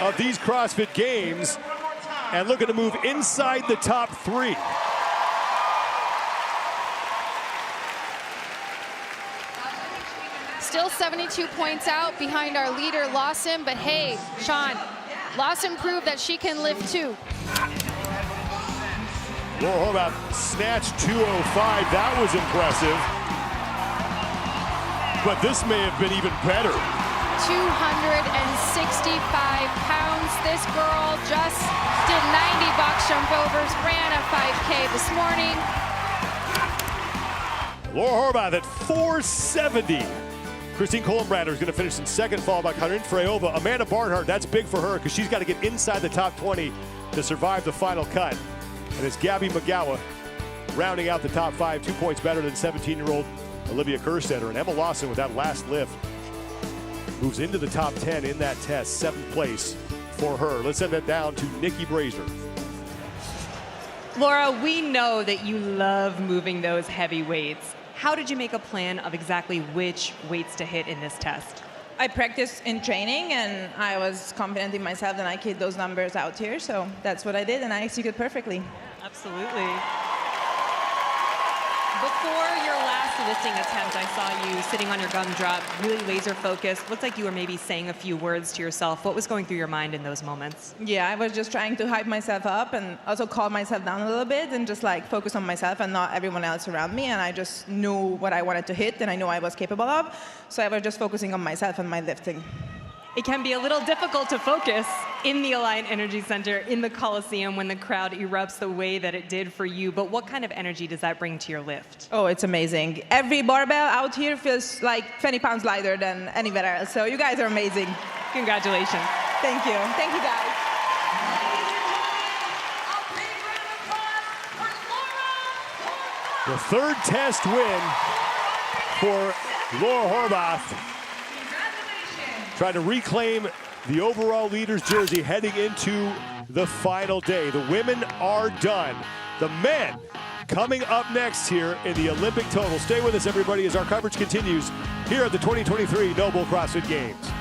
of these CrossFit Games and looking to move inside the top three. Still 72 points out behind our leader, Lawson, but hey, Sean, Lawson proved that she can lift too. Laura Horvath snatched 205. That was impressive. But this may have been even better. 265 pounds. This girl just did 90 box jump overs, ran a 5K this morning. Laura Horvath at 470. Christine Kohlenbrander is going to finish in second, followed by Karin Freyova. Amanda Barnhart, that's big for her because she's got to get inside the top 20 to survive the final cut. And it's Gabby McGowan rounding out the top 5, 2 points better than 17-year-old Olivia Kerstetter. And Emma Lawson with that last lift moves into the top 10 in that test, 7th place for her. Let's send that down to Nikki Brazier. Laura, we know that you love moving those heavy weights. How did you make a plan of exactly which weights to hit in this test? I practiced in training, and I was confident in myself that I could hit those numbers out here. So that's what I did, and I executed perfectly. Absolutely. Before your last lifting attempt, I saw you sitting on your gumdrop, really laser focused. Looked like you were maybe saying a few words to yourself. What was going through your mind in those moments? Yeah, I was just trying to hype myself up and also calm myself down a little bit and just like focus on myself and not everyone else around me. And I just knew what I wanted to hit and I knew I was capable of. So I was just focusing on myself and my lifting. It can be a little difficult to focus in the Alliant Energy Center in the Coliseum when the crowd erupts the way that it did for you. But what kind of energy does that bring to your lift? Oh, it's amazing. Every barbell out here feels like 20 pounds lighter than anywhere else. So you guys are amazing. Congratulations. Thank you. Thank you, guys. The third test win for Laura Horvath trying to reclaim the overall leader's jersey heading into the final day. The women are done. The men coming up next here in the Olympic total. Stay with us, everybody, as our coverage continues here at the 2023 Noble CrossFit Games.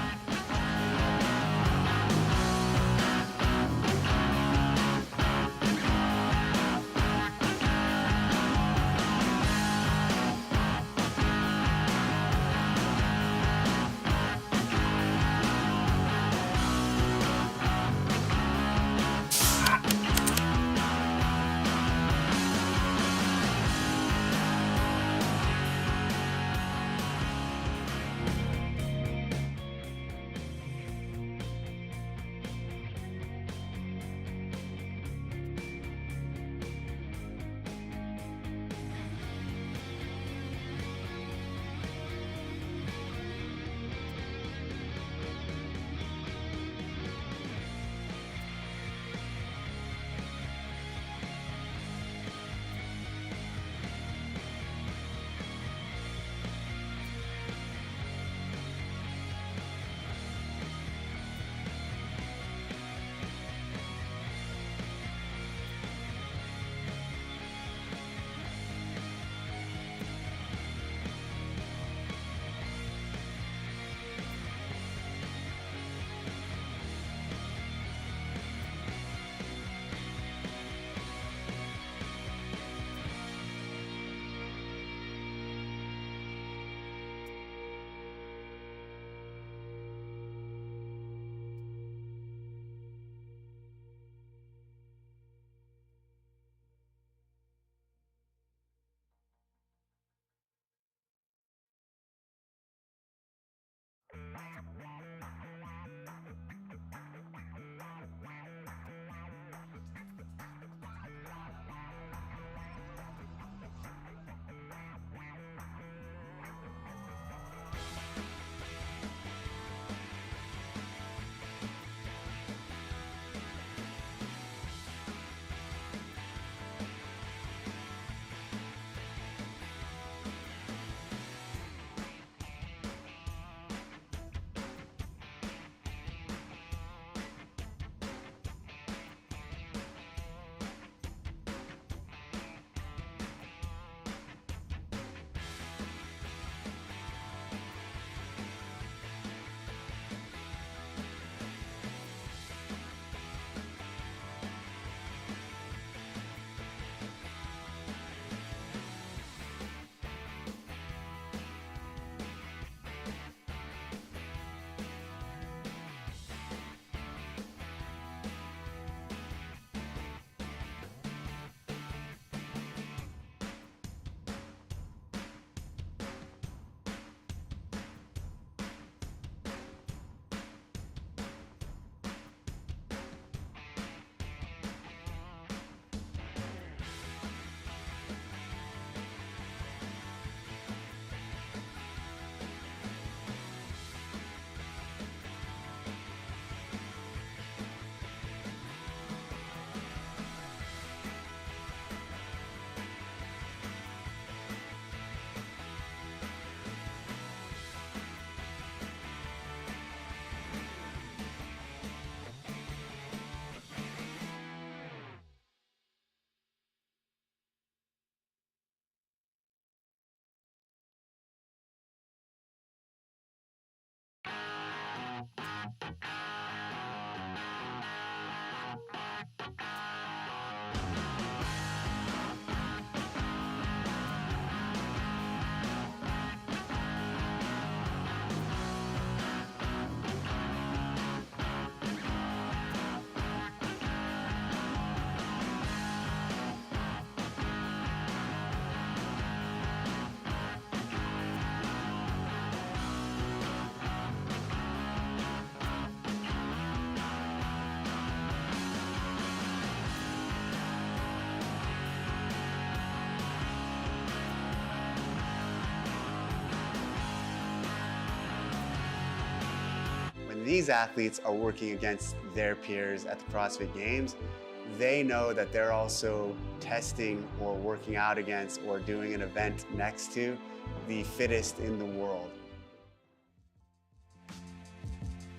these athletes are working against their peers at the CrossFit Games, they know that they're also testing or working out against or doing an event next to the fittest in the world.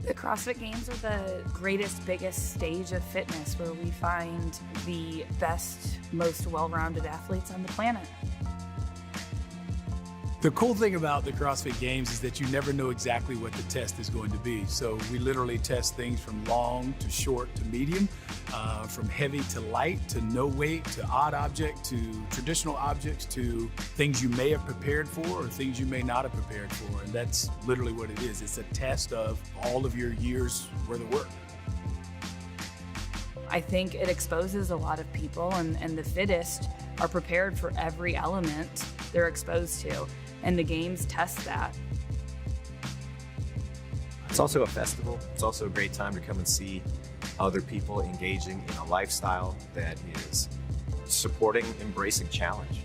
The CrossFit Games are the greatest, biggest stage of fitness where we find the best, most well-rounded athletes on the planet. The cool thing about the CrossFit Games is that you never know exactly what the test is going to be. So we literally test things from long to short to medium, from heavy to light, to no weight, to odd object, to traditional objects, to things you may have prepared for or things you may not have prepared for. And that's literally what it is. It's a test of all of your years worth of work. I think it exposes a lot of people, and the fittest are prepared for every element they're exposed to. And the games test that. It's also a festival. It's also a great time to come and see other people engaging in a lifestyle that is supporting, embracing challenge.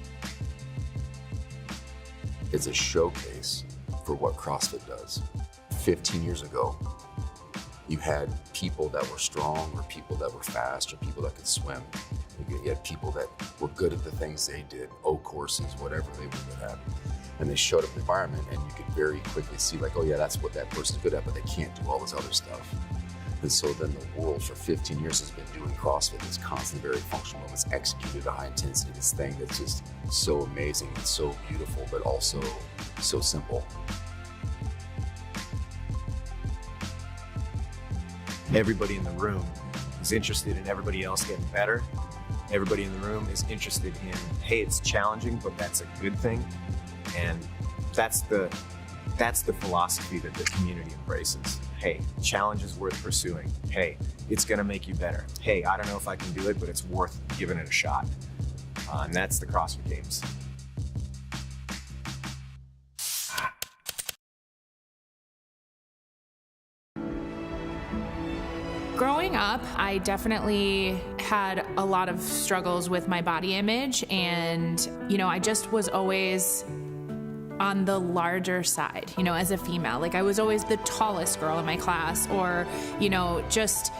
It's a showcase for what CrossFit does. 15 years ago, you had people that were strong, or people that were fast, or people that could swim. You had people that were good at the things they did, O courses, whatever they were good at. And they showed up in the environment, and you could very quickly see, like, oh yeah, that's what that person's good at, but they can't do all this other stuff. And so then the world for 15 years has been doing CrossFit, this constant, very functional, it's executed at high intensity, this thing that's just so amazing and so beautiful, but also so simple. Everybody in the room is interested in everybody else getting better. Everybody in the room is interested in, hey, it's challenging, but that's a good thing. And that's the philosophy that the community embraces. Hey, challenge is worth pursuing. Hey, it's gonna make you better. Hey, I don't know if I can do it, but it's worth giving it a shot. And that's the CrossFit Games. Growing up, I definitely had a lot of struggles with my body image, and, I just was always on the larger side, as a female. Like, I was always the tallest girl in my class, or, just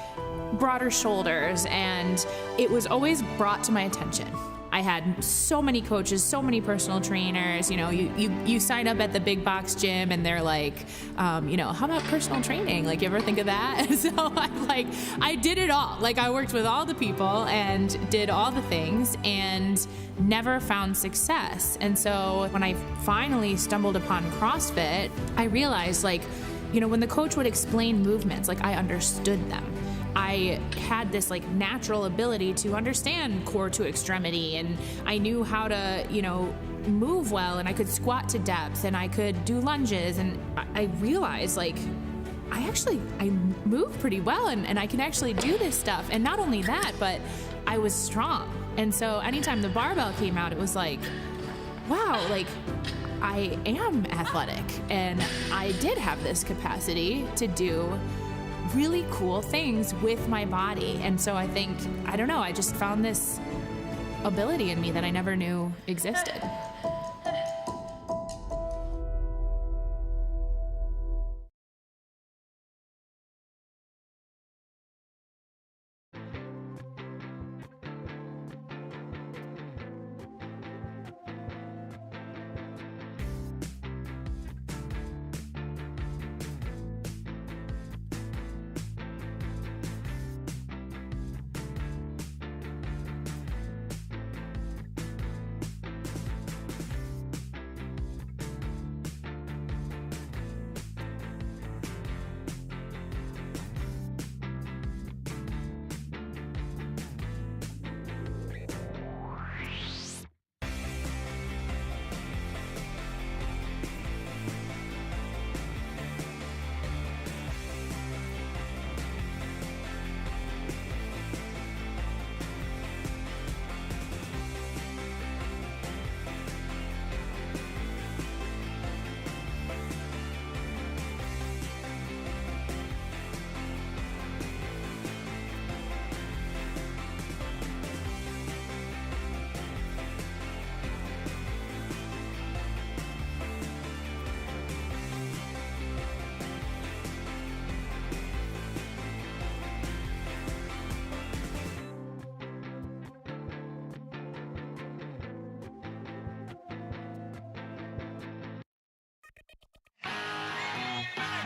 broader shoulders, and it was always brought to my attention. I had so many coaches, so many personal trainers. You sign up at the big box gym and they're like, how about personal training? Like, you ever think of that? And so I did it all. Like, I worked with all the people and did all the things and never found success. And so when I finally stumbled upon CrossFit, I realized, when the coach would explain movements, I understood them. I had this natural ability to understand core to extremity, and I knew how to, move well, and I could squat to depth, and I could do lunges, and I realized I move pretty well, and I can actually do this stuff. And not only that, but I was strong. And so anytime the barbell came out, it was like, wow, I am athletic, and I did have this capacity to do really cool things with my body. And so I think, I just found this ability in me that I never knew existed.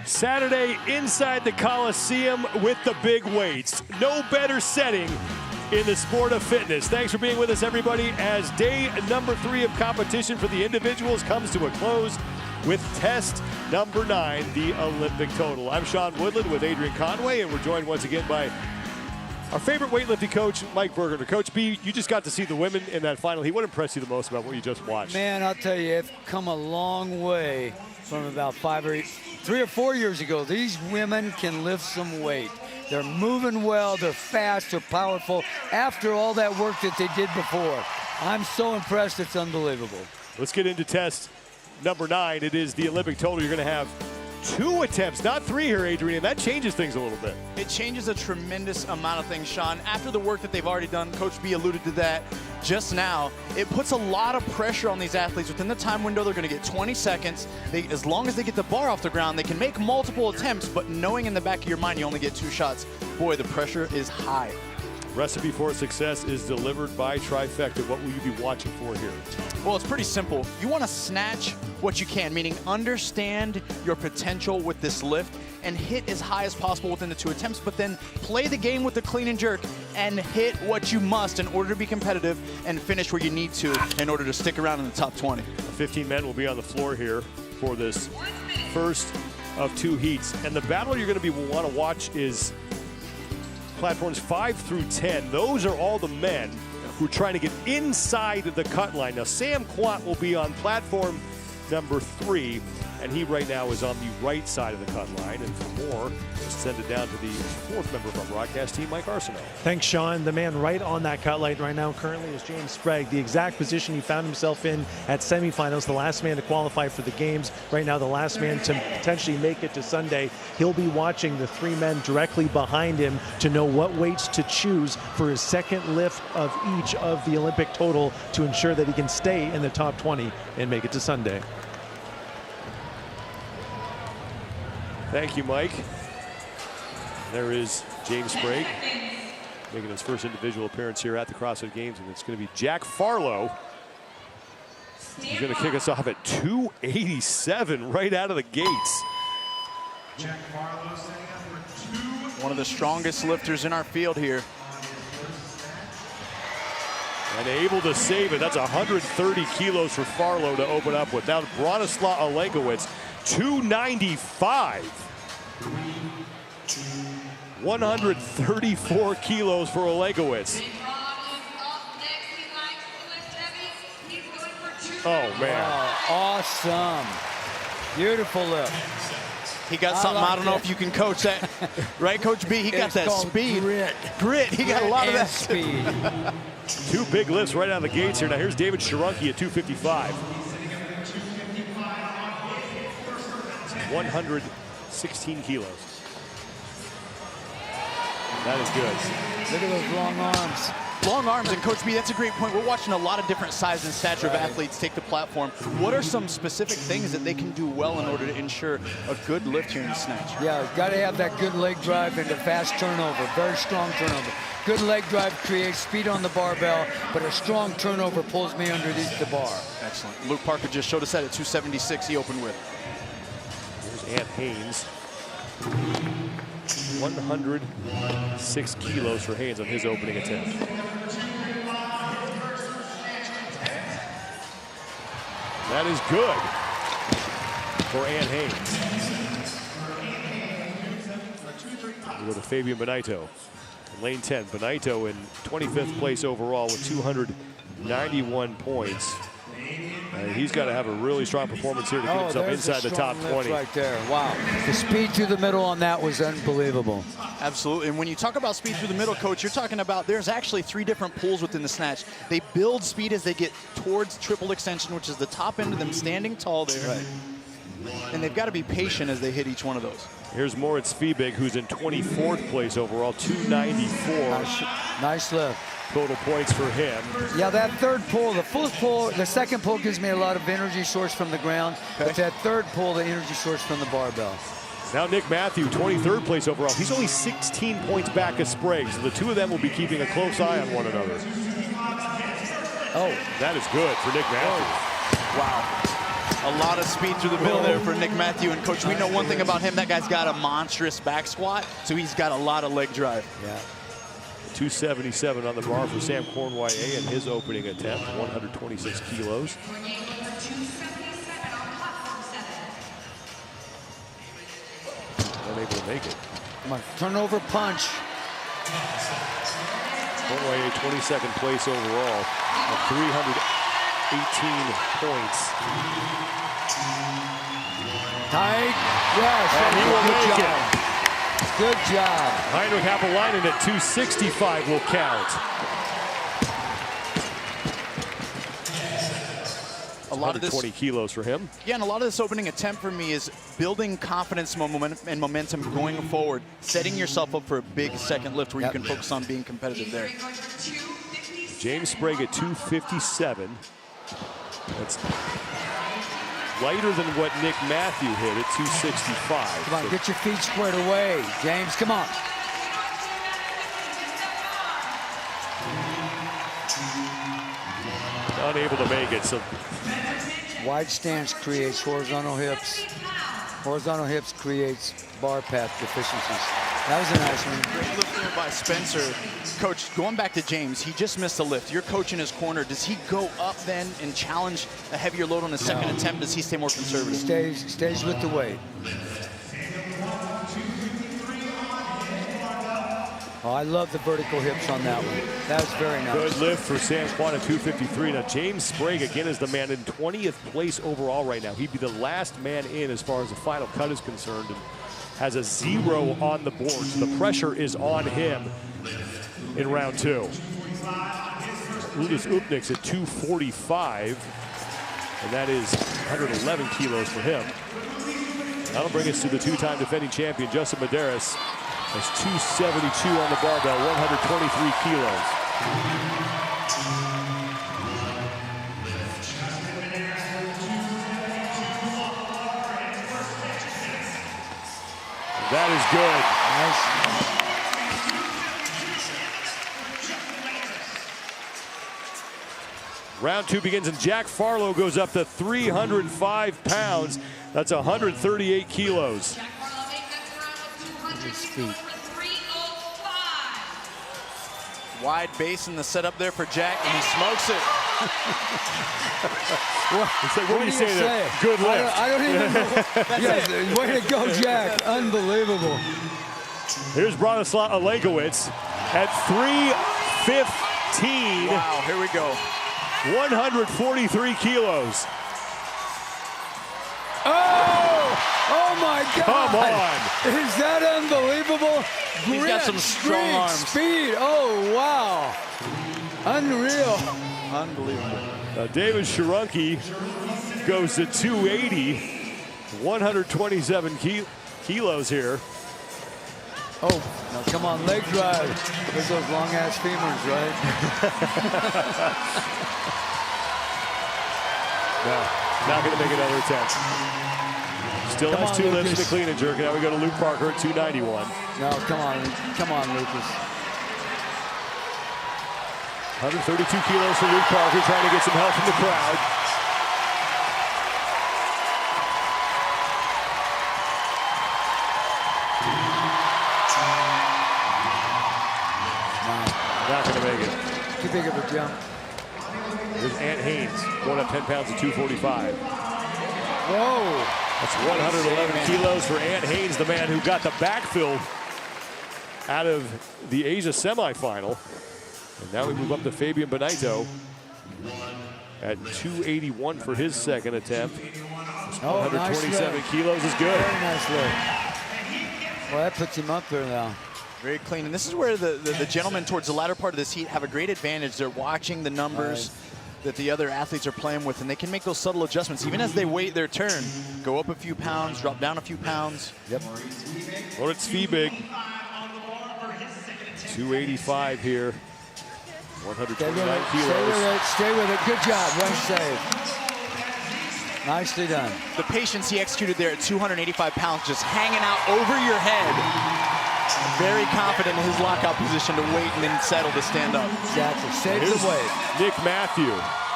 Saturday inside the Coliseum with the big weights. No better setting in the sport of fitness. Thanks for being with us, everybody, as day number 3 of competition for the individuals comes to a close with test number 9, the Olympic total. I'm Sean Woodland with Adrian Conway, and we're joined once again by our favorite weightlifting coach, Mike Berger. Coach B, you just got to see the women in that final heat. What impressed you the most about what you just watched? Man, I'll tell you, it's come a long way from about 3 or 4 years ago. These women can lift some weight. They're moving well, they're fast, they're powerful after all that work that they did before. I'm so impressed, it's unbelievable. Let's get into test number 9. It is the Olympic total. You're going to have 2 attempts, not 3 here, Adrian. That changes things a little bit. It changes a tremendous amount of things, Sean. After the work that they've already done, Coach B alluded to that just now, it puts a lot of pressure on these athletes. Within the time window, they're going to get 20 seconds. As long as they get the bar off the ground, they can make multiple attempts, but knowing in the back of your mind you only get 2 shots, boy, the pressure is high. Recipe for success is delivered by Trifecta. What will you be watching for here? Well, it's pretty simple. You want to snatch what you can, meaning understand your potential with this lift and hit as high as possible within the 2 attempts, but then play the game with the clean and jerk and hit what you must in order to be competitive and finish where you need to in order to stick around in the top 20. 15 men will be on the floor here for this first of 2 heats. And the battle you're going to want to watch is platforms 5 through 10. Those are all the men who are trying to get inside the cut line. Now, Sam Quat will be on platform number 3, and he right now is on the right side of the cut line. And for more, let's send it down to the 4th member of our broadcast team, Mike Arsenault. Thanks, Sean. The man right on that cut line right now currently is James Sprague, the exact position he found himself in at semifinals, the last man to qualify for the games. Right now, the last man to potentially make it to Sunday. He'll be watching the 3 men directly behind him to know what weights to choose for his second lift of each of the Olympic total to ensure that he can stay in the top 20 and make it to Sunday. Thank you, Mike. There is James Sprague making his first individual appearance here at the CrossFit Games, and it's going to be Jack Farlow. He's going to kick us off at 287 right out of the gates. Jack Farlow setting up for 2. One of the strongest lifters in our field here. And able to save it. That's 130 kilos for Farlow to open up with. Now Bronislaw Olenkowicz, 295. 134 kilos for Olenkowicz. Oh, man. Oh, awesome. Beautiful lift. He got something, I don't know if you can coach that. Right, Coach B? He got that speed. Grit. He got a lot of that speed. 2 big lifts right out of the gates here. Now here's David Sharonki at 255. 116 kilos. That is good. Look at those long arms. Long arms, and Coach B, that's a great point. We're watching a lot of different size and stature of athletes take the platform. What are some specific things that they can do well in order to ensure a good lift here in the snatch? Yeah, got to have that good leg drive and a fast turnover, very strong turnover. Good leg drive creates speed on the barbell, but a strong turnover pulls me underneath the bar. Excellent. Luke Parker just showed us that at 276 he opened with. Here's Ant Haynes. 106 kilos for Haynes on his opening attempt. That is good for Ant Haynes. We go to Fabian Benito. Lane 10, Benito in 25th place overall with 291 points. He's got to have a really strong performance here to get himself inside the top 20. Right there, wow. The speed through the middle on that was unbelievable. Absolutely, and when you talk about speed through the middle, Coach, you're talking about there's actually 3 different pulls within the snatch. They build speed as they get towards triple extension, which is the top end of them standing tall there. Right. And they've got to be patient as they hit each one of those. Here's Moritz Fiebig, who's in 24th place overall, 294. Nice lift. Total points for him. Yeah, that third pull, the fourth pull, the second pull gives me a lot of energy source from the ground, but that third pull, the energy source from the barbell. Now Nick Matthew, 23rd place overall. He's only 16 points back of Sprague, so the 2 of them will be keeping a close eye on one another. Oh. That is good for Nick Matthew. Wow. A lot of speed through the middle there for Nick Matthew. And Coach, we know one thing about him. That guy's got a monstrous back squat, so he's got a lot of leg drive. Yeah. 277 on the bar for Sam Cornway in his opening attempt, 126 kilos. Unable to make it. Come on, turnover punch. Cornway, 22nd place overall, at 318 points. Tight. Yes. And he will make it. Good job. Heinrich Happelainen at 265 will count. A lot of this 20 kilos for him. Yeah, and a lot of this opening attempt for me is building confidence and momentum going forward, setting yourself up for a big second lift where you can focus on being competitive there. James Sprague at 257. That's lighter than what Nick Matthew hit at 265. Come on, get your feet squared away, James. Come on. Unable to make it. So wide stance creates horizontal hips. Horizontal hips creates bar path deficiencies. That was a nice one. Great lift there by Spencer. Coach, going back to James, he just missed a lift. Your coach in his corner, does he go up then and challenge a heavier load on his second attempt? Does he stay more conservative? Stays with the weight. Oh, I love the vertical hips on that one. That was very nice. Good lift for San Juan at 253. Now, James Sprague, again, is the man in 20th place overall right now. He'd be the last man in as far as the final cut is concerned and has a 0 on the board. So the pressure is on him in round 2. Ulis Upniks at 245, and that is 111 kilos for him. That'll bring us to the two-time defending champion, Justin Medeiros. That's 272 on the barbell, 123 kilos. That is good. Nice. Round 2 begins, and Jack Farlow goes up to 305 pounds. That's 138 kilos. His feet. Wide base in the setup there for Jack, and he smokes it. What do you say there? Good lift. I don't even know. Yes, way to go, Jack. Unbelievable. Here's Bronislaw Olegowicz at 315. Wow, here we go. 143 kilos. Oh my God! Come on! Is that unbelievable? He's got some strong arms. Speed. Oh wow! Unreal. Unbelievable. David Sharonki goes to 280, 127 kilos here. Oh, now come on, leg drive. There's those long ass femurs, right? No, not going to make another attempt. Still has 2 lifts in the clean and jerk. Now we go to Luke Parker at 291. No, come on, Lucas. 132 kilos for Luke Parker, trying to get some help from the crowd. Not going to make it. Too big of a jump. There's Ant Haynes going up 10 pounds at 245. Whoa. That's 111 kilos for Ant Haynes, the man who got the backfill out of the Asia semifinal. And now we move up to Fabian Benito at 281 for his second attempt. 127 kilos is good. Very nice lift. Well, that puts him up there now. Very clean. And this is where the gentlemen towards the latter part of this heat have a great advantage. They're watching the numbers that the other athletes are playing with, and they can make those subtle adjustments even as they wait their turn. Go up a few pounds, drop down a few pounds. Yep. Moritz Fiebig, 285 here, 129 kilos. Stay with it. Good job. Run save. Nicely done. The patience he executed there at 285 pounds, just hanging out over your head. Very confident in his lockout position to wait and then settle to stand up. Exactly. Save the weight. Nick Matthew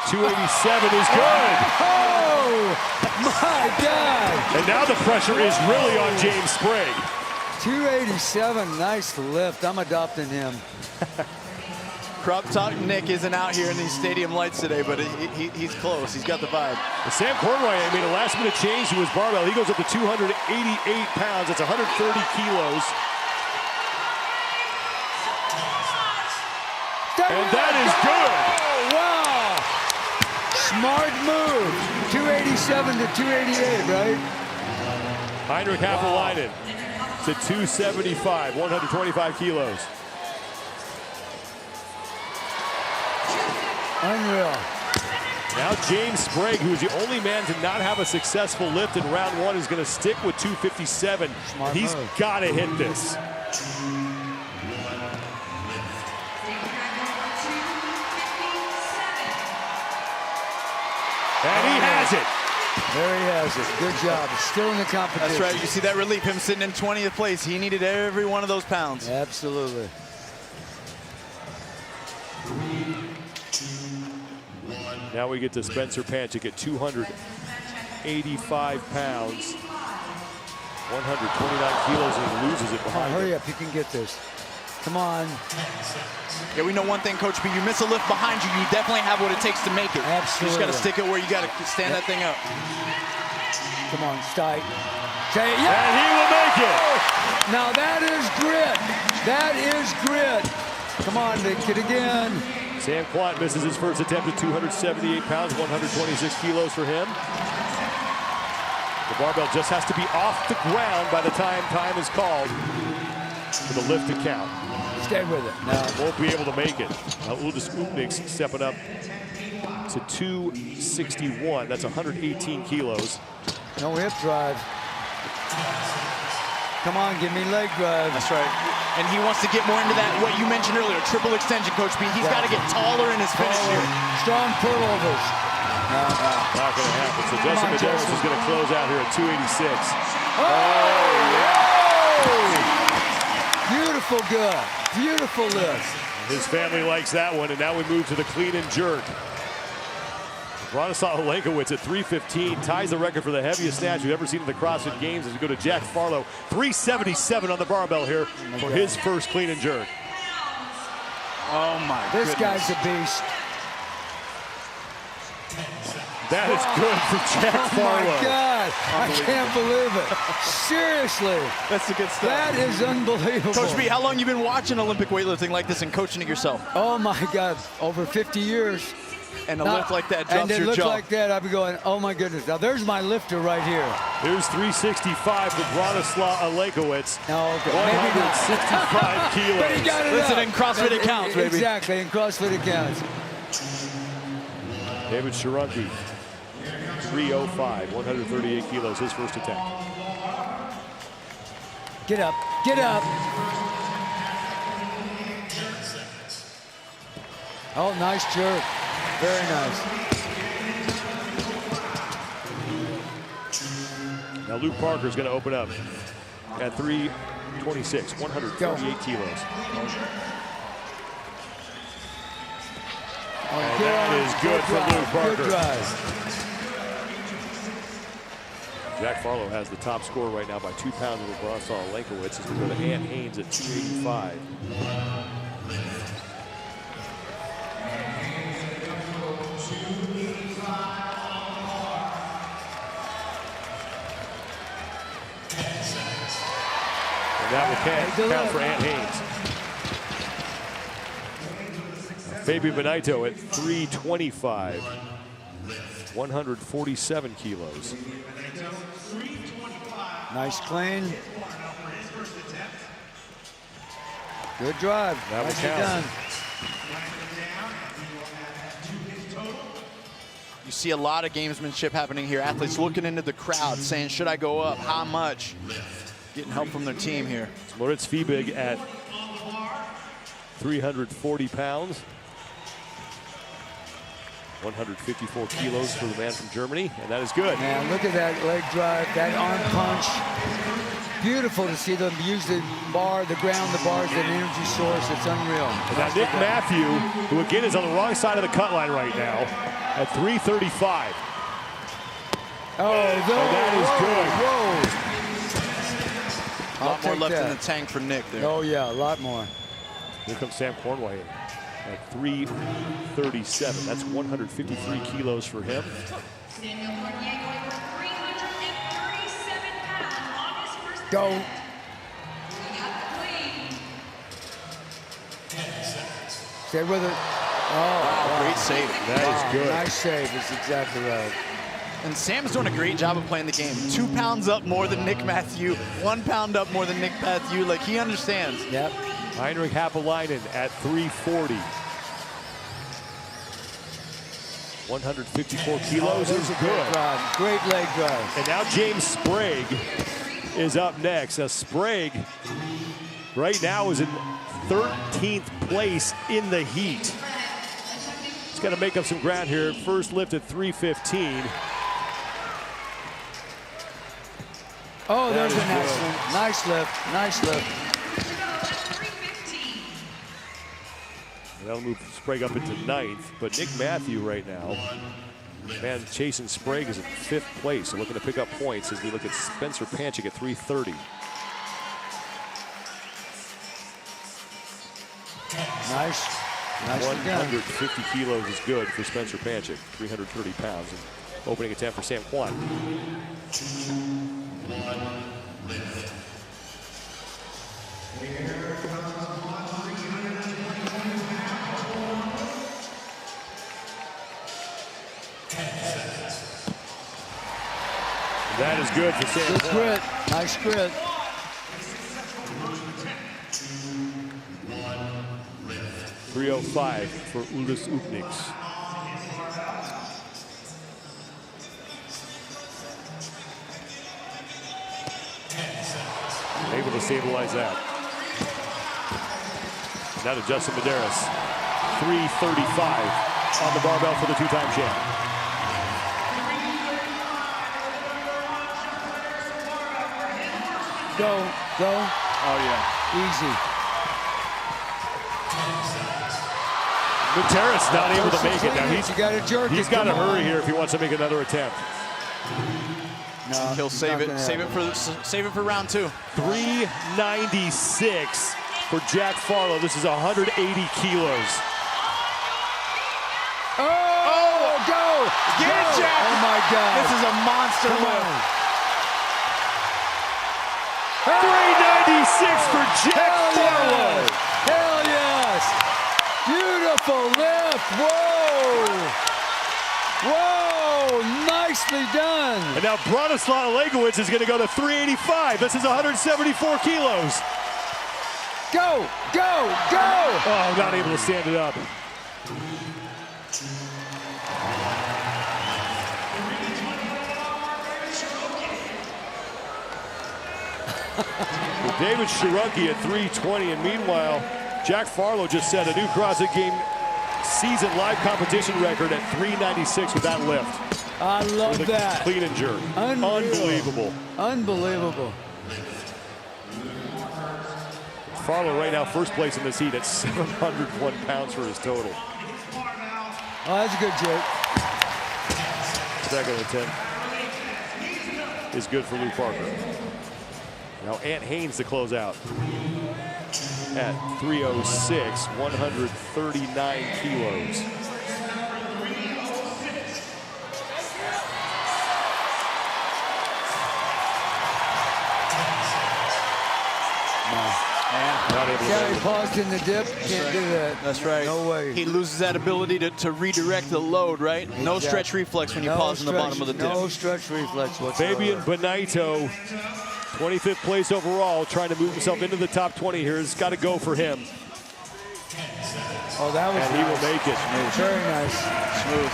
287 is good. Oh, my God. And now the pressure is really on James Sprague. 287, nice lift. I'm adopting him. Crop Top Nick isn't out here in these stadium lights today, but he's close. He's got the vibe. Sam Cornway made a last-minute change to his barbell. He goes up to 288 pounds. That's 130 kilos. And that is good. Oh, wow. Smart move. 287 to 288, right? Heinrich Happelainen to 275, 125 kilos. Unreal. Now James Sprague, who is the only man to not have a successful lift in round one, is going to stick with 257. Smart He's got to hit this. And he has it. There he has it. Good job. Still in the competition. That's right. You see that relief, him sitting in 20th place. He needed every one of those pounds. Absolutely. Now we get to Spencer Panchik at 285 pounds, 129 kilos, and he loses it behind hurry up, you can get this. Come on. Yeah, we know one thing, Coach B. You miss a lift behind you, you definitely have what it takes to make it. Absolutely. You just got to stick it where you got to stand that thing up. Come on, Stike. Yeah. And he will make it. Now that is grit. That is grit. Come on, Nick, get again. Sam Quant misses his first attempt at 278 pounds, 126 kilos for him. The barbell just has to be off the ground by the time time is called for the lift to count. Stay with it. No. Won't be able to make it. Now Uldis Upnik's stepping up to 261. That's 118 kilos. No hip drive. Come on, give me leg drive. That's right. And he wants to get more into that, what you mentioned earlier, triple extension, Coach B. He's got to get taller in his finish here. Strong pullovers. No. Not going to happen. So Justin Medeiros is going to close out here at 286. Beautiful good. Beautiful lift. His family likes that one, and now we move to the clean and jerk. Bronislaw Olenkowicz at 315 ties the record for the heaviest snatch we've ever seen in the CrossFit Games as we go to Jack Farlow. 377 on the barbell here for his first clean and jerk. Oh my This goodness. guy's a beast. That is good for Jack Farlow. Oh my God, I can't believe it. Seriously. That's the good stuff. That is unbelievable. Coach B, how long you been watching Olympic weightlifting like this and coaching it yourself? Oh my God, over 50 years. And a lift like that jumps your your jaw. jaw. Like that, I'd be going, oh my goodness. Now there's my lifter right here. Here's 365 for Bronislaw Olenkowicz. No, okay. 165 kilos. But he got it Listen, up. in CrossFit it counts, baby. Exactly, in CrossFit it counts. David Sharanti, 305, 138 kilos, his first attempt. Get up, get up. Oh, nice jerk. Very nice. Now Luke Parker's going to open up at 326, 138 kilos. And that is good for Luke Parker. Good drive. Jack Farlow has the top score right now by 2 pounds over Bronislaw Olenkowicz as we go to Ant Haynes at 285. And that will count for Ant Haynes. Fabian Benito at 325, 147 kilos. Nice clean. Good drive. That was Nicely done. You see a lot of gamesmanship happening here. Athletes looking into the crowd, saying, should I go up? How much? Getting help from their team here. Moritz Fiebig at 340 pounds. 154 kilos for the man from Germany, and that is good. Man, look at that leg drive, that arm punch. Beautiful to see them use the bar, the ground, the bar as an energy source. It's unreal. And now Nick Matthew, who again is on the wrong side of the cut line right now. at 335. Oh, that is good. A lot more left in the tank for Nick there. Oh, yeah, a lot more. Here comes Sam Cornway at 337. That's 153 kilos for him. Go. Stay with it. Oh, wow. Great save. That is good. Nice save. That's exactly right. And Sam's doing a great job of playing the game. 2 pounds up more than Nick Matthew, 1 pound up more than Nick Matthew. Like, he understands. Yep. Heinrich Haapelainen at 340. 154 kilos is good. Great leg drive. And now James Sprague is up next. Now Sprague right now is in 13th place in the heat. He's got to make up some ground here. First lift at 315. Oh, there's a nice one. Nice lift. Nice lift. That'll move Sprague up into 9th, but Nick Matthew right now, man, chasing Sprague is in 5th place, so looking to pick up points as we look at Spencer Panchik at 330. Nice. 150 kilos is good for Spencer Panchik, 330 pounds. And opening attempt for Sam Kwan. That is good for Sam. Good grit. Nice grit. .305 for Ulis Upniks. Able to stabilize that. Now to Justin Medeiros. 335 on the barbell for the two-time champ. Go. Oh, yeah. Easy. Medeiros not able to make it. Now he's got to jerk. He's got to hurry here if he wants to make another attempt. No, he'll save it. Save it for round 2. 396 for Jack Farlow. This is 180 kilos. Oh, go! Get it, Jack! Oh my God! This is a monster lift. 396 for Jack Farlow. Hell yes! Beautiful lift. Whoa! Nicely done. And now Bronislaw Legowitz is going to go to 385. This is 174 kilos. Go! Oh, not able to stand it up. David Shirunki at 320, and meanwhile, Jack Farlow just set a new CrossFit Game season live competition record at 396 with that lift. I love that. Clean and jerk. Unbelievable. Unbelievable. Farlow right now first place in this heat at 701 pounds for his total. Oh, that's a good joke. Second attempt is good for Lou Parker. Now Ant Haynes to close out at 306, 139 kilos. Not able to Yeah, he paused in the dip. Can't do that. That's right. No way. He loses that ability to redirect the load, right? No stretch reflex when you pause in the bottom of the dip. No stretch reflex whatsoever. Fabian Benito, 25th place overall, trying to move himself into the top 20 here. It's got to go for him. Oh, that was And nice. he will make it. Very nice. Smooth.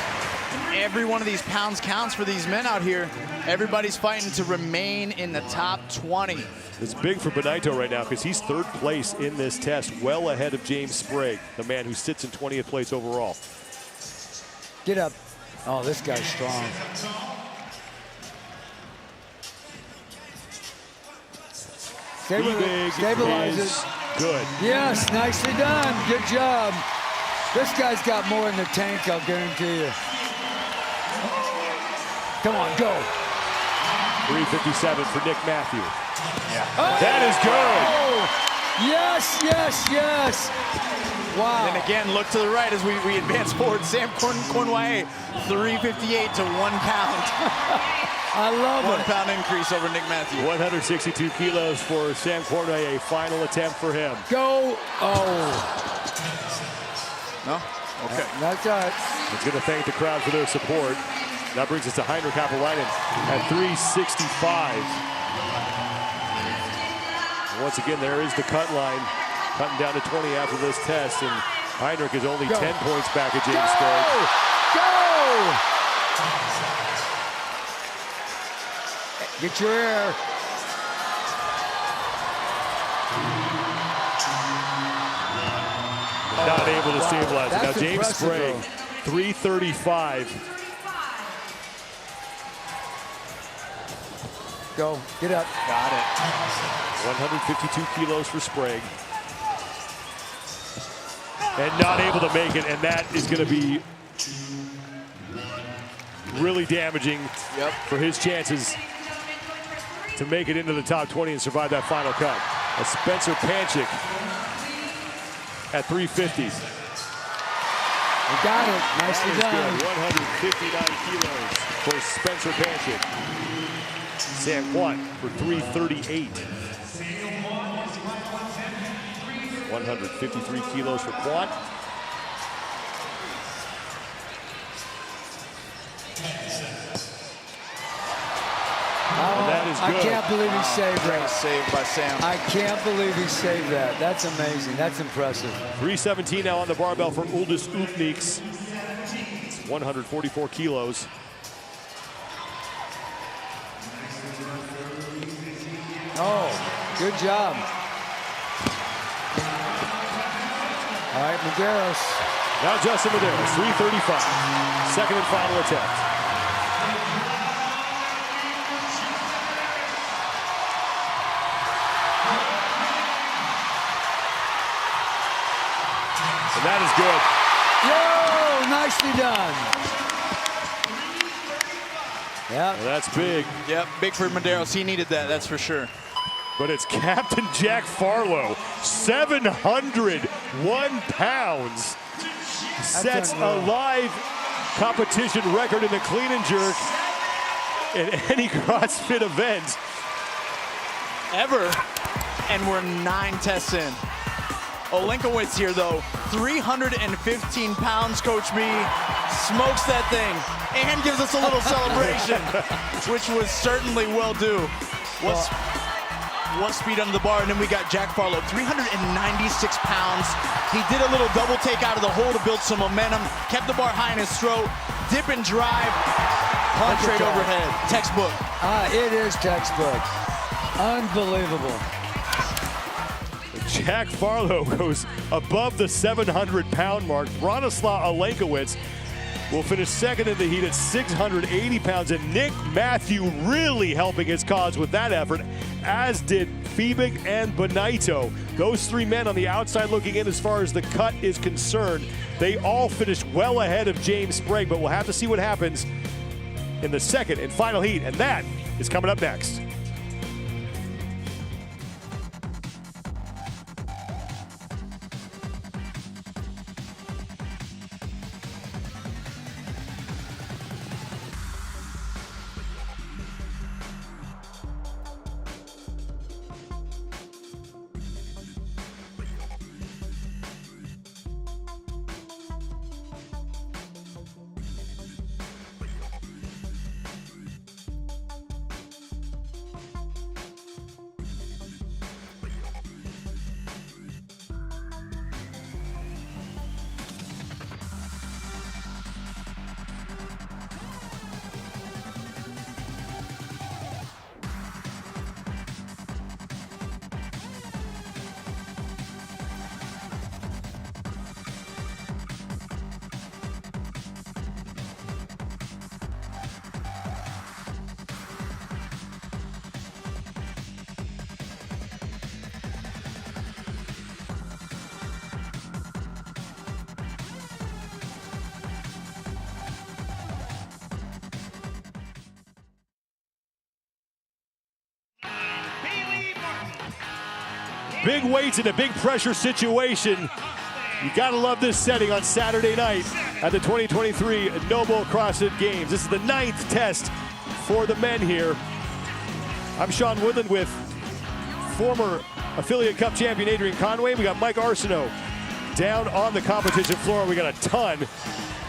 And every one of these pounds counts for these men out here. Everybody's fighting to remain in the top 20. It's big for Benito right now because he's third place in this test, well ahead of James Sprague, the man who sits in 20th place overall. Get up. Oh, this guy's strong. Stabilize it. Good. Yes, nicely done. Good job. This guy's got more in the tank, I'll guarantee you. Come on, go. 3:57 for Nick Matthew. Yeah. Oh, that is good. Yes, yes, yes. Wow. And again, look to the right as we advance forward. Sam Cornway, 358 to 1 pound. I love 1 it. pound increase over Nick Matthew. 162 kilos for Sam Cornway, a final attempt for him. Go. Oh. No? Okay. That's all right. He's going to thank the crowd for their support. That brings us to Heinrich Apolainen at 365. Once again, there is the cut line, cutting down to 20 after this test, and Heinrich is only 10 points back at James Sprague. Go! Get your air. Not able to stabilize it. Now James Sprague, 335. Go, get up. Got it. 152 kilos for Sprague. And not able to make it, and that is going to be really damaging for his chances to make it into the top 20 and survive that final cut. As Spencer Panchik at 350. You got it. Nicely done. 159 kilos for Spencer Panchik. Sam Kwant for 338. 153 kilos for Kwant. And that is good. I can't believe he saved that. Saved by Sam. I can't believe he saved that. That's amazing. That's impressive. 317 now on the barbell for Uldis Upnieks. 144 kilos. Oh, good job. All right, Medeiros. Now Justin Medeiros, 335. Second and final attempt. And that is good. Yo, nicely done. Yeah, well, that's big. Yep, big for Medeiros. He needed that, that's for sure. But it's Captain Jack Farlow, 701 pounds. Sets a live competition record in the clean and jerk in any CrossFit event. Ever, and we're 9 tests in. Olenkowitz here though, 315 pounds, Coach B, smokes that thing, and gives us a little celebration, which was certainly well due. What speed under the bar, and then we got Jack Farlow, 396 pounds. He did a little double take out of the hole to build some momentum, kept the bar high in his throat, dip and drive, punch straight overhead. Textbook. It is textbook. Unbelievable. Jack Farlow goes above the 700-pound mark. Bronislaw Olenkowitz will finish second in the heat at 680 pounds, and Nick Matthew really helping his cause with that effort, as did Fiebig and Benito. Those 3 men on the outside looking in as far as the cut is concerned. They all finished well ahead of James Sprague, but we'll have to see what happens in the second and final heat, and that is coming up next. Big weights in a big pressure situation. You gotta love this setting on Saturday night at the 2023 Noble CrossFit Games. This is the 9th test for the men here. I'm Sean Woodland with former Affiliate Cup champion Adrian Conway. We got Mike Arsenault down on the competition floor. We got a ton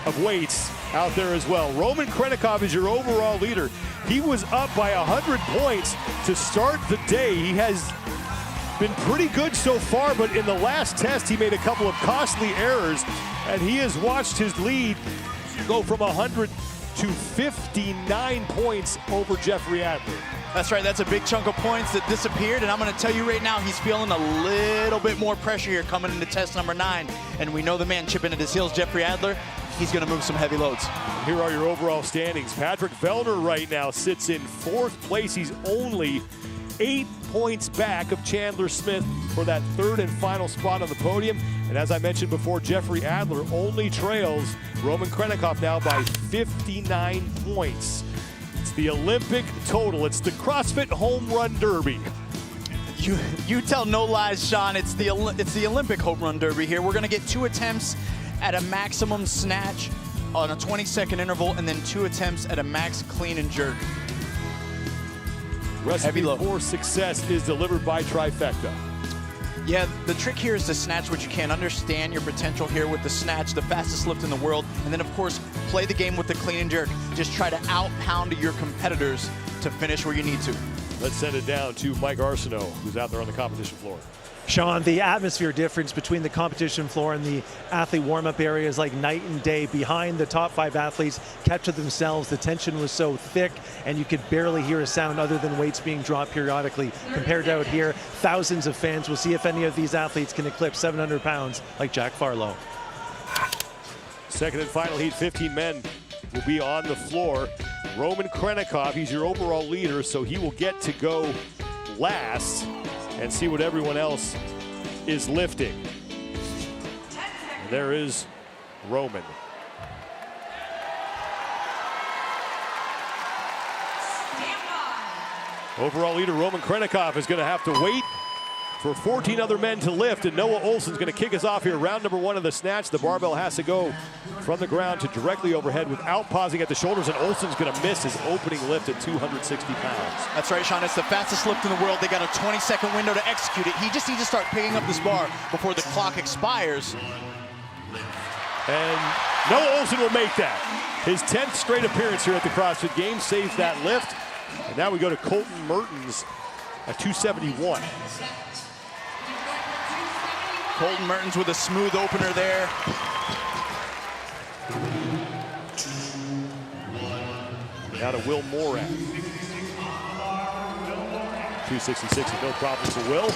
of weights out there as well. Roman Krennikov is your overall leader. He was up by 100 points to start the day. He has been pretty good so far, but in the last test, he made a couple of costly errors, and he has watched his lead go from 100 to 59 points over Jeffrey Adler. That's right, that's a big chunk of points that disappeared, and I'm gonna tell you right now, he's feeling a little bit more pressure here coming into test number 9, and we know the man chipping at his heels, Jeffrey Adler, he's gonna move some heavy loads. Here are your overall standings. Patrick Vellner right now sits in 4th place. He's only 8 points back of Chandler Smith for that 3rd and final spot on the podium. And as I mentioned before, Jeffrey Adler only trails Roman Krennikov now by 59 points. It's the Olympic total. It's the CrossFit Home Run Derby. You tell no lies, Sean. It's the Olympic Home Run Derby here. We're gonna get 2 attempts at a maximum snatch on a 20-second interval, and then 2 attempts at a max clean and jerk. Recipe for success is delivered by Trifecta. Yeah, the trick here is to snatch what you can. Understand your potential here with the snatch, the fastest lift in the world, and then of course, play the game with the clean and jerk. Just try to out-pound your competitors to finish where you need to. Let's send it down to Mike Arsenault, who's out there on the competition floor. Sean, the atmosphere difference between the competition floor and the athlete warm-up area is like night and day. Behind the top 5 athletes kept to themselves. The tension was so thick, and you could barely hear a sound other than weights being dropped periodically. Compared to out here, thousands of fans. We'll see if any of these athletes can eclipse 700 pounds like Jack Farlow. Second and final heat, 15 men will be on the floor. Roman Krennikov, he's your overall leader, so he will get to go last and see what everyone else is lifting. And there is Roman. Overall leader Roman Krennikov is going to have to wait for 14 other men to lift, and Noah Olson's going to kick us off here. Round number 1 of the snatch. The barbell has to go from the ground to directly overhead without pausing at the shoulders, and Olson's going to miss his opening lift at 260 pounds. That's right, Sean. It's the fastest lift in the world. They got a 20-second window to execute it. He just needs to start picking up this bar before the clock expires. And Noah Olson will make that. His 10th straight appearance here at the CrossFit Games saves that lift. And now we go to Colton Mertens at 271. Colton Mertens with a smooth opener there. Now to Will Moran. 266 is no problem for Will.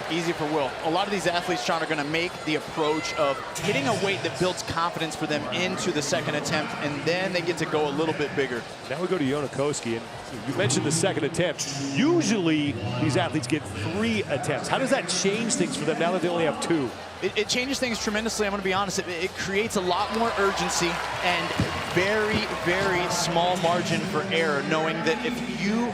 Easy for Will. A lot of these athletes, Sean, are going to make the approach of hitting a weight that builds confidence for them into the second attempt, and then they get to go a little bit bigger. Now we go to Yonakoski, and you mentioned the second attempt. Usually these athletes get 3 attempts. How does that change things for them now that they only have 2? It changes things tremendously. I'm going to be honest. It creates a lot more urgency and very, very small margin for error, knowing that if you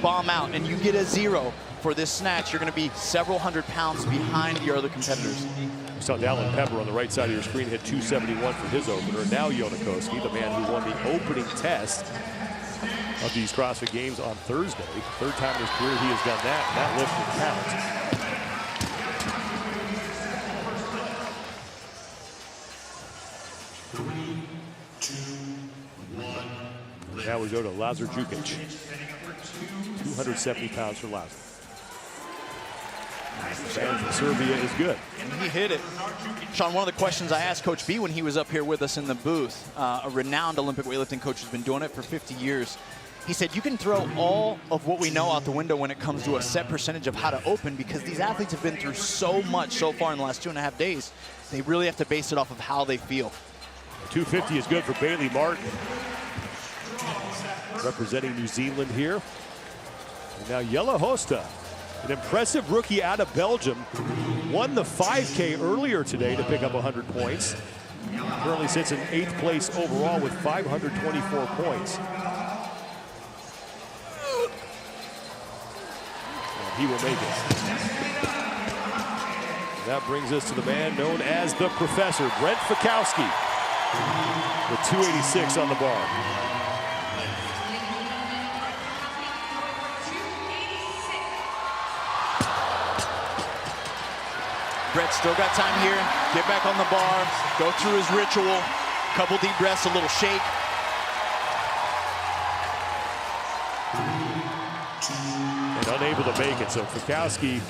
bomb out and you get a 0 for this snatch, you're going to be several hundred pounds behind your other competitors. We saw Dallin Pepper on the right side of your screen hit 271 for his opener. Now Yonakoski, the man who won the opening test of these CrossFit Games on Thursday. 3rd time in his career he has done that. That lift will count. Now we go to Lazar Jukic. 270 pounds for Lazar. Man from Serbia is good. And he hit it. Sean, one of the questions I asked Coach B when he was up here with us in the booth, a renowned Olympic weightlifting coach who's been doing it for 50 years. He said, you can throw all of what we know out the window when it comes to a set percentage of how to open, because these athletes have been through so much so far in the last 2.5 days. They really have to base it off of how they feel. 250 is good for Bailey Martin, representing New Zealand here. And now Jelle Hosta, an impressive rookie out of Belgium, won the 5K earlier today to pick up 100 points. Currently sits in 8th place overall with 524 points. And he will make it. That brings us to the man known as the Professor, Brent Fikowski, with 286 on the bar. Brett still got time here. Get back on the bar, go through his ritual. Couple deep breaths, a little shake. And unable to make it, so Fikowski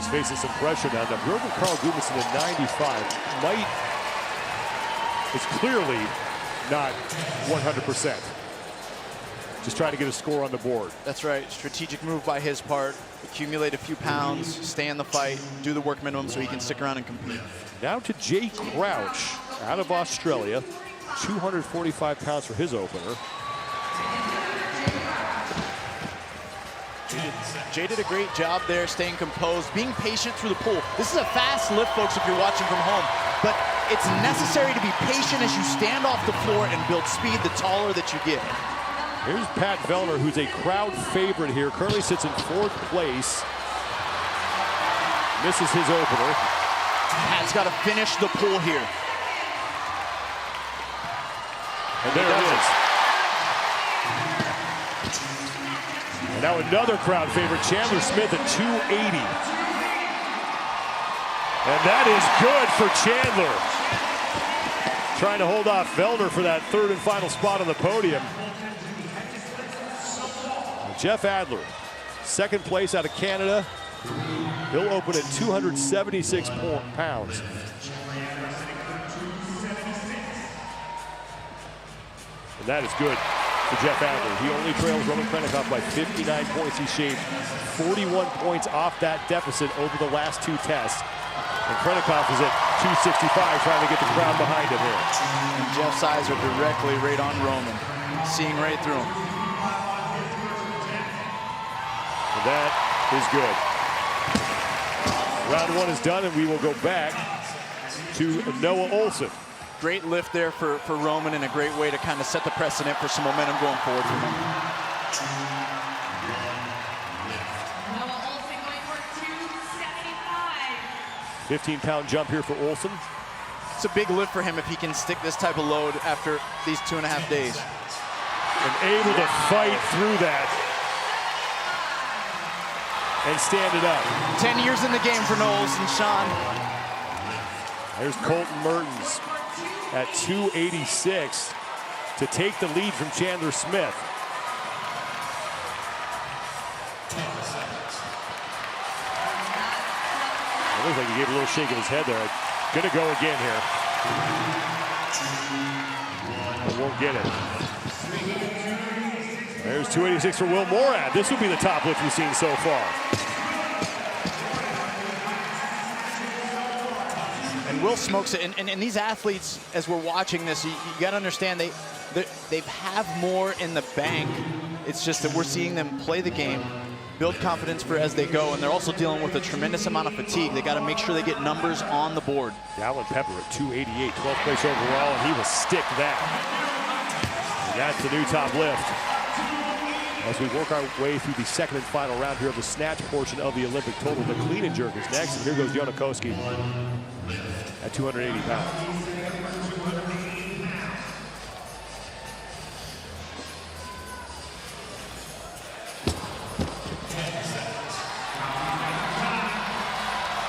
is facing some pressure now. Now, Brogan Carl Gudmundsson at 95 it's clearly not 100%. Just trying to get a score on the board. That's right, strategic move by his part. Accumulate a few pounds, stay in the fight, do the work minimum so he can stick around and compete. Now to Jay Crouch out of Australia, 245 pounds for his opener. Jay did a great job there staying composed, being patient through the pool. This is a fast lift, folks, if you're watching from home, but it's necessary to be patient as you stand off the floor and build speed the taller that you get. Here's Pat Vellner, who's a crowd favorite here, currently sits in 4th place. Misses his opener. Pat's got to finish the pool here. And there it is. And now another crowd favorite, Chandler Smith at 280. And that is good for Chandler. Trying to hold off Vellner for that 3rd and final spot on the podium. Jeff Adler, 2nd place out of Canada. He'll open at 276 pounds. And that is good for Jeff Adler. He only trails Roman Krennikov by 59 points. He shaved 41 points off that deficit over the last 2 tests. And Krennikov is at 265, trying to get the crowd behind him here. And Jeff's eyes are directly right on Roman, seeing right through him. And that is good. Round 1 is done, and we will go back to Noah Olson. Great lift there for Roman, and a great way to kind of set the precedent for some momentum going forward for him. Noah Olson going for 275. 15-pound jump here for Olson. It's a big lift for him if he can stick this type of load after these 2.5 days. And able to fight through that and stand it up. 10 years in the game for Noah Olson, Sean. There's Colton Mertens at 286 to take the lead from Chandler Smith. It looks like he gave a little shake of his head there. Gonna go again here. But won't get it. There's 286 for Will Morad. This will be the top lift we've seen so far. And Will smokes it. And these athletes, as we're watching this, you got to understand they have more in the bank. It's just that we're seeing them play the game, build confidence for as they go, and they're also dealing with a tremendous amount of fatigue. They got to make sure they get numbers on the board. Dallin Pepper at 288, 12th place overall, and he will stick that. And that's the new top lift. As we work our way through the 2nd and final round here of the snatch portion of the Olympic total, the clean and jerk is next. And here goes Jonakoski at 280 pounds.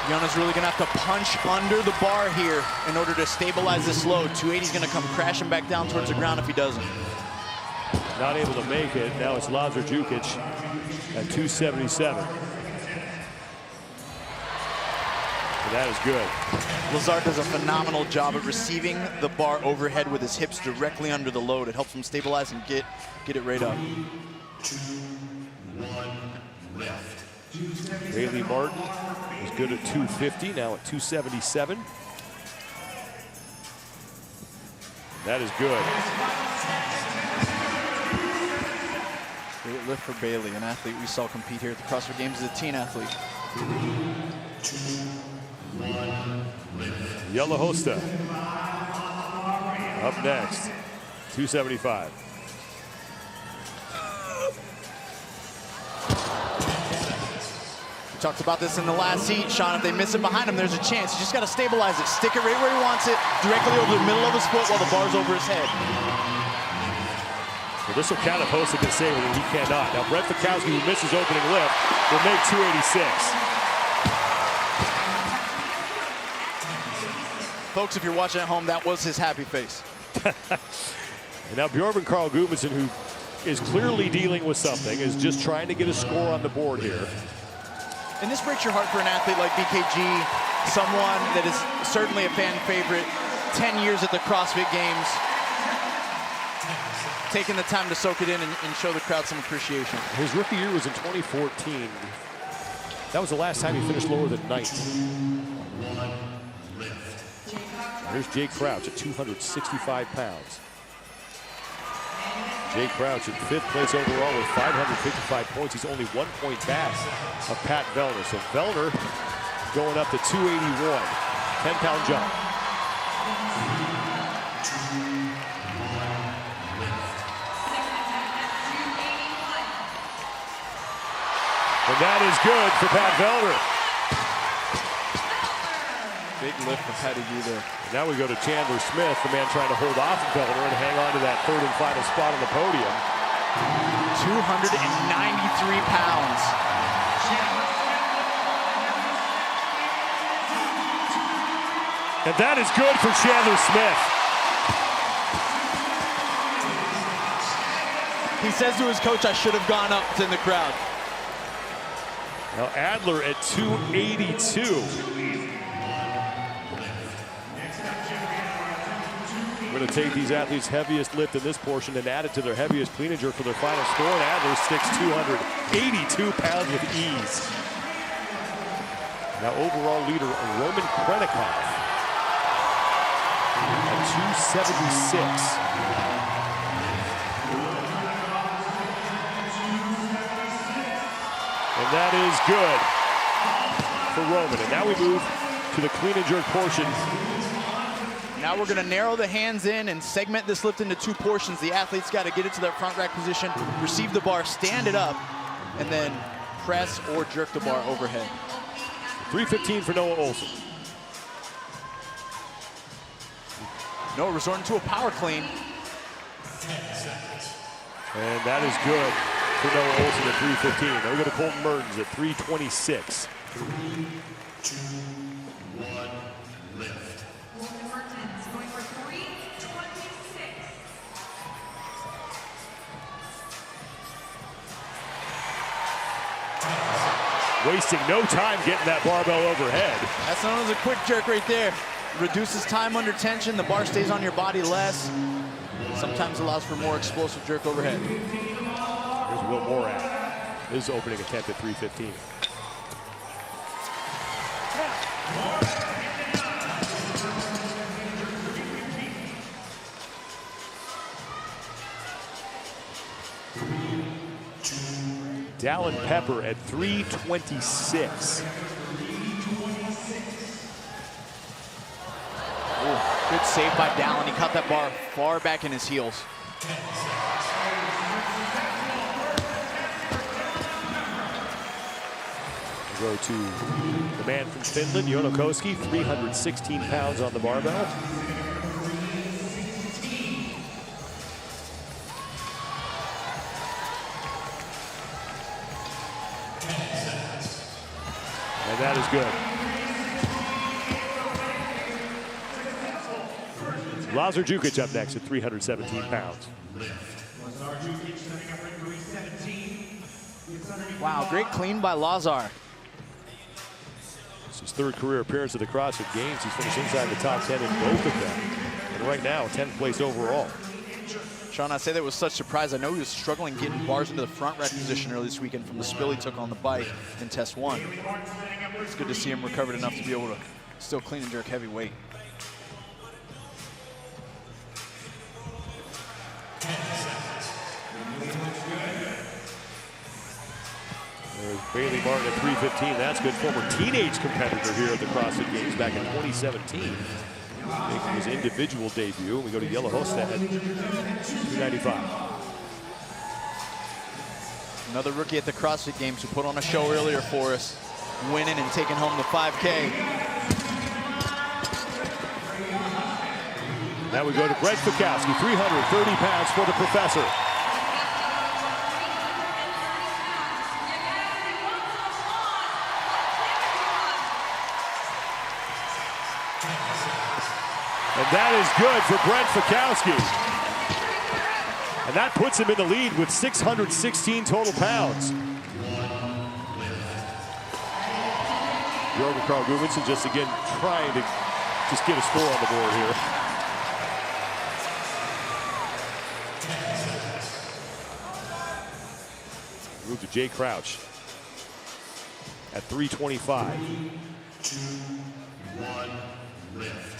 Yona's really going to have to punch under the bar here in order to stabilize this load. 280 is going to come crashing back down towards the ground if he doesn't. Not able to make it. Now it's Lazar Jukic at 277. And that is good. Lazar does a phenomenal job of receiving the bar overhead with his hips directly under the load. It helps him stabilize and get it right up. Bailey Martin was good at 250, now at 277. That is good. Great lift for Bailey, an athlete we saw compete here at the CrossFit Games as a teen athlete. Yella Hosta up next, 275. Talked about this in the last heat, Sean. If they miss it behind him, there's a chance. You just got to stabilize it. Stick it right where he wants it, directly over the middle of his foot while the bar's over his head. Well, this will count if Hosa can save it, and he cannot. Now, Brett Fikowski, who misses opening lift, will make 286. Folks, if you're watching at home, that was his happy face. And now Bjorn Carl Gudmundsson, who is clearly dealing with something, is just trying to get a score on the board here. And this breaks your heart for an athlete like BKG, someone that is certainly a fan favorite, 10 years at the CrossFit Games, taking the time to soak it in and show the crowd some appreciation. His rookie year was in 2014. That was the last time he finished lower than 9th. Here's Jay Crouch at 265 pounds. Jay Crouch in 5th place overall with 555 points. He's only 1 point back of Pat Vellner. So Vellner going up to 281, 10-pound jump. And that is good for Pat Vellner. Big lift for Patty V there. Now we go to Chandler Smith, the man trying to hold off Vellner and hang on to that 3rd and final spot on the podium. 293 pounds. And that is good for Chandler Smith. He says to his coach, I should have gone up in the crowd. Now Adler at 282. We're going to take these athletes' heaviest lift in this portion and add it to their heaviest clean and jerk for their final score. And Adler sticks 282 pounds with ease. Now overall leader Roman Krennikov at 276. And that is good for Roman. And now we move to the clean and jerk portion. Now we're going to narrow the hands in and segment this lift into 2 portions. The athlete's got to get it to their front rack position, receive the bar, stand it up, and then press or jerk the bar overhead. 315 for Noah Olson. Noah resorting to a power clean. And that is good for Noah Olson at 315. Now we go to Colton Mertens at 326. 3, 2, 1, lift. Colton Mertens going for 326. Wasting no time getting that barbell overhead. That's known as a quick jerk right there. Reduces time under tension, the bar stays on your body less. Sometimes allows for more explosive jerk overhead. Here's Will Morat. His opening attempt at 315. Dallin Pepper at 326. Ooh, good save by Dallin. He caught that bar far back in his heels. We'll go to the man from Finland, Jono Koski, 316 pounds on the barbell. And that is good. Lazar Jukic up next at 317 pounds. Wow, great clean by Lazar. It's his 3rd career appearance at the CrossFit Games. He's finished inside the top 10 in both of them. And right now, 10th place overall. Sean, I say that with such surprise. I know he was struggling getting bars into the front rack position early this weekend from the spill he took on the bike in test 1. It's good to see him recovered enough to be able to still clean and jerk heavy weight. There's Bailey Martin at 315. That's good. Former teenage competitor here at the CrossFit Games back in 2017. Making his individual debut. We go to Yellow Hostad at 295. Another rookie at the CrossFit Games who put on a show earlier for us. winning and taking home the 5K. Now we go to Brent Fikowski, 330 pounds for the professor. And that is good for Brent Fikowski. And that puts him in the lead with 616 total pounds. Jorgen Carl Gudmundsson just again trying to just get a score on the board here. Move to Jay Crouch at 325. 2, 1, lift.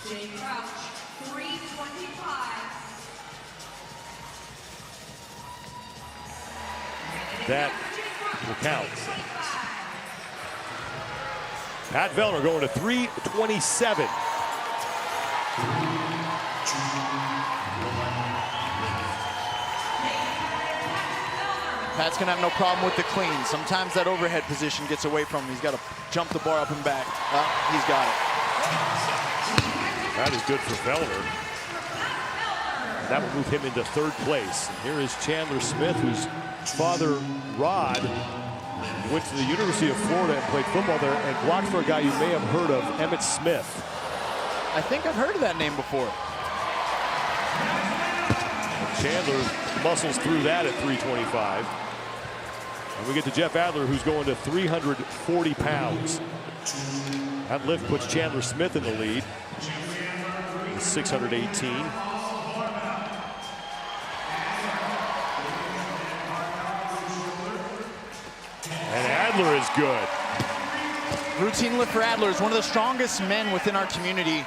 Jay Crouch, 325. That will count. Pat Vellner going to 327. Pat's gonna have no problem with the clean. Sometimes that overhead position gets away from him. He's got to jump the bar up and back. He's got it. That is good for Vellner. And that will move him into third place. And here is Chandler Smith, whose father, Rod, went to the University of Florida and played football there and blocked for a guy you may have heard of, Emmitt Smith. I think I've heard of that name before. And Chandler muscles through that at 325. And we get to Jeff Adler, who's going to 340 pounds. That lift puts Chandler Smith in the lead. 618. And Adler is good. Routine lift for Adler is one of the strongest men within our community.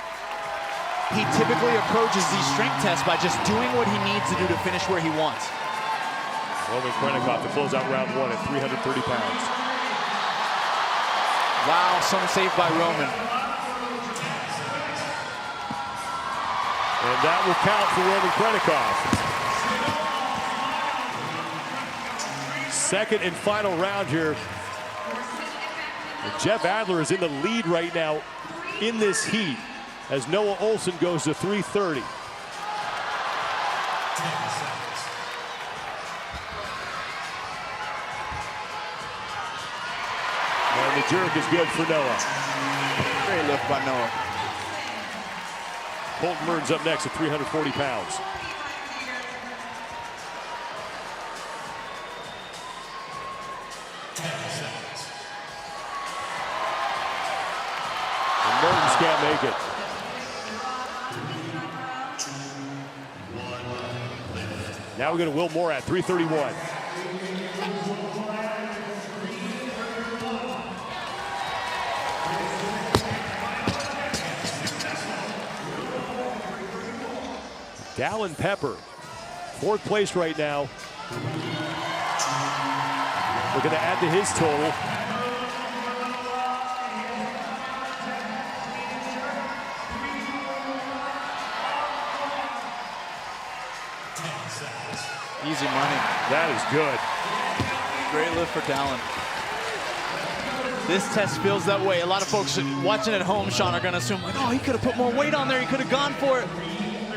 He typically approaches these strength tests by just doing what he needs to do to finish where he wants. Roman Krennikov to close out round one at 330 pounds. Wow, some save by Roman. And that will count for Roman Krennikov. Second and final round here. And Jeff Adler is in the lead right now in this heat as Noah Olson goes to 330. And the jerk is good for Noah. Great lift by Noah. Colton Mern's up next at 340 pounds. And Mertens can't make it. Now we go to Will Moore at 331. Dallin Pepper, fourth place right now. Looking to add to his total. Easy money. That is good. Great lift for Dallin. This test feels that way. A lot of folks watching at home, Sean, are going to assume, like, oh, he could have put more weight on there. He could have gone for it.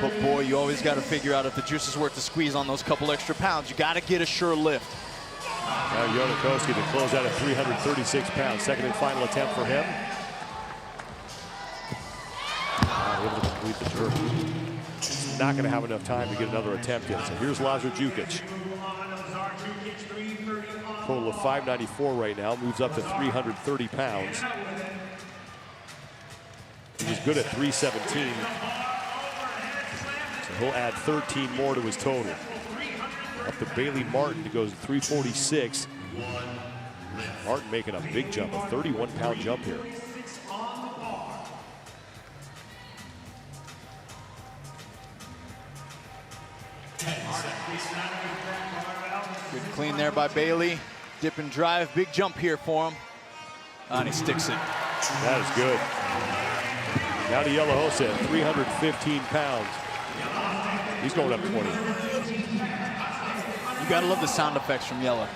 But boy, you always got to figure out if the juice is worth the squeeze on those couple extra pounds. You got to get a sure lift. Now Jonakoski to close out at 336 pounds. Second and final attempt for him. Not able to complete the jerk. Not going to have enough time to get another attempt in. So here's Lazar Jukic. Total of 594 right now. Moves up to 330 pounds. He was good at 317. So he'll add 13 more to his total. Up to Bailey Martin, who goes 346. Martin making a big jump, a 31-pound jump here. Good clean there by Bailey. Dip and drive, big jump here for him. And he sticks it. That is good. Now to Yelahosa at 315 pounds. He's going up 20. You gotta love the sound effects from Yella.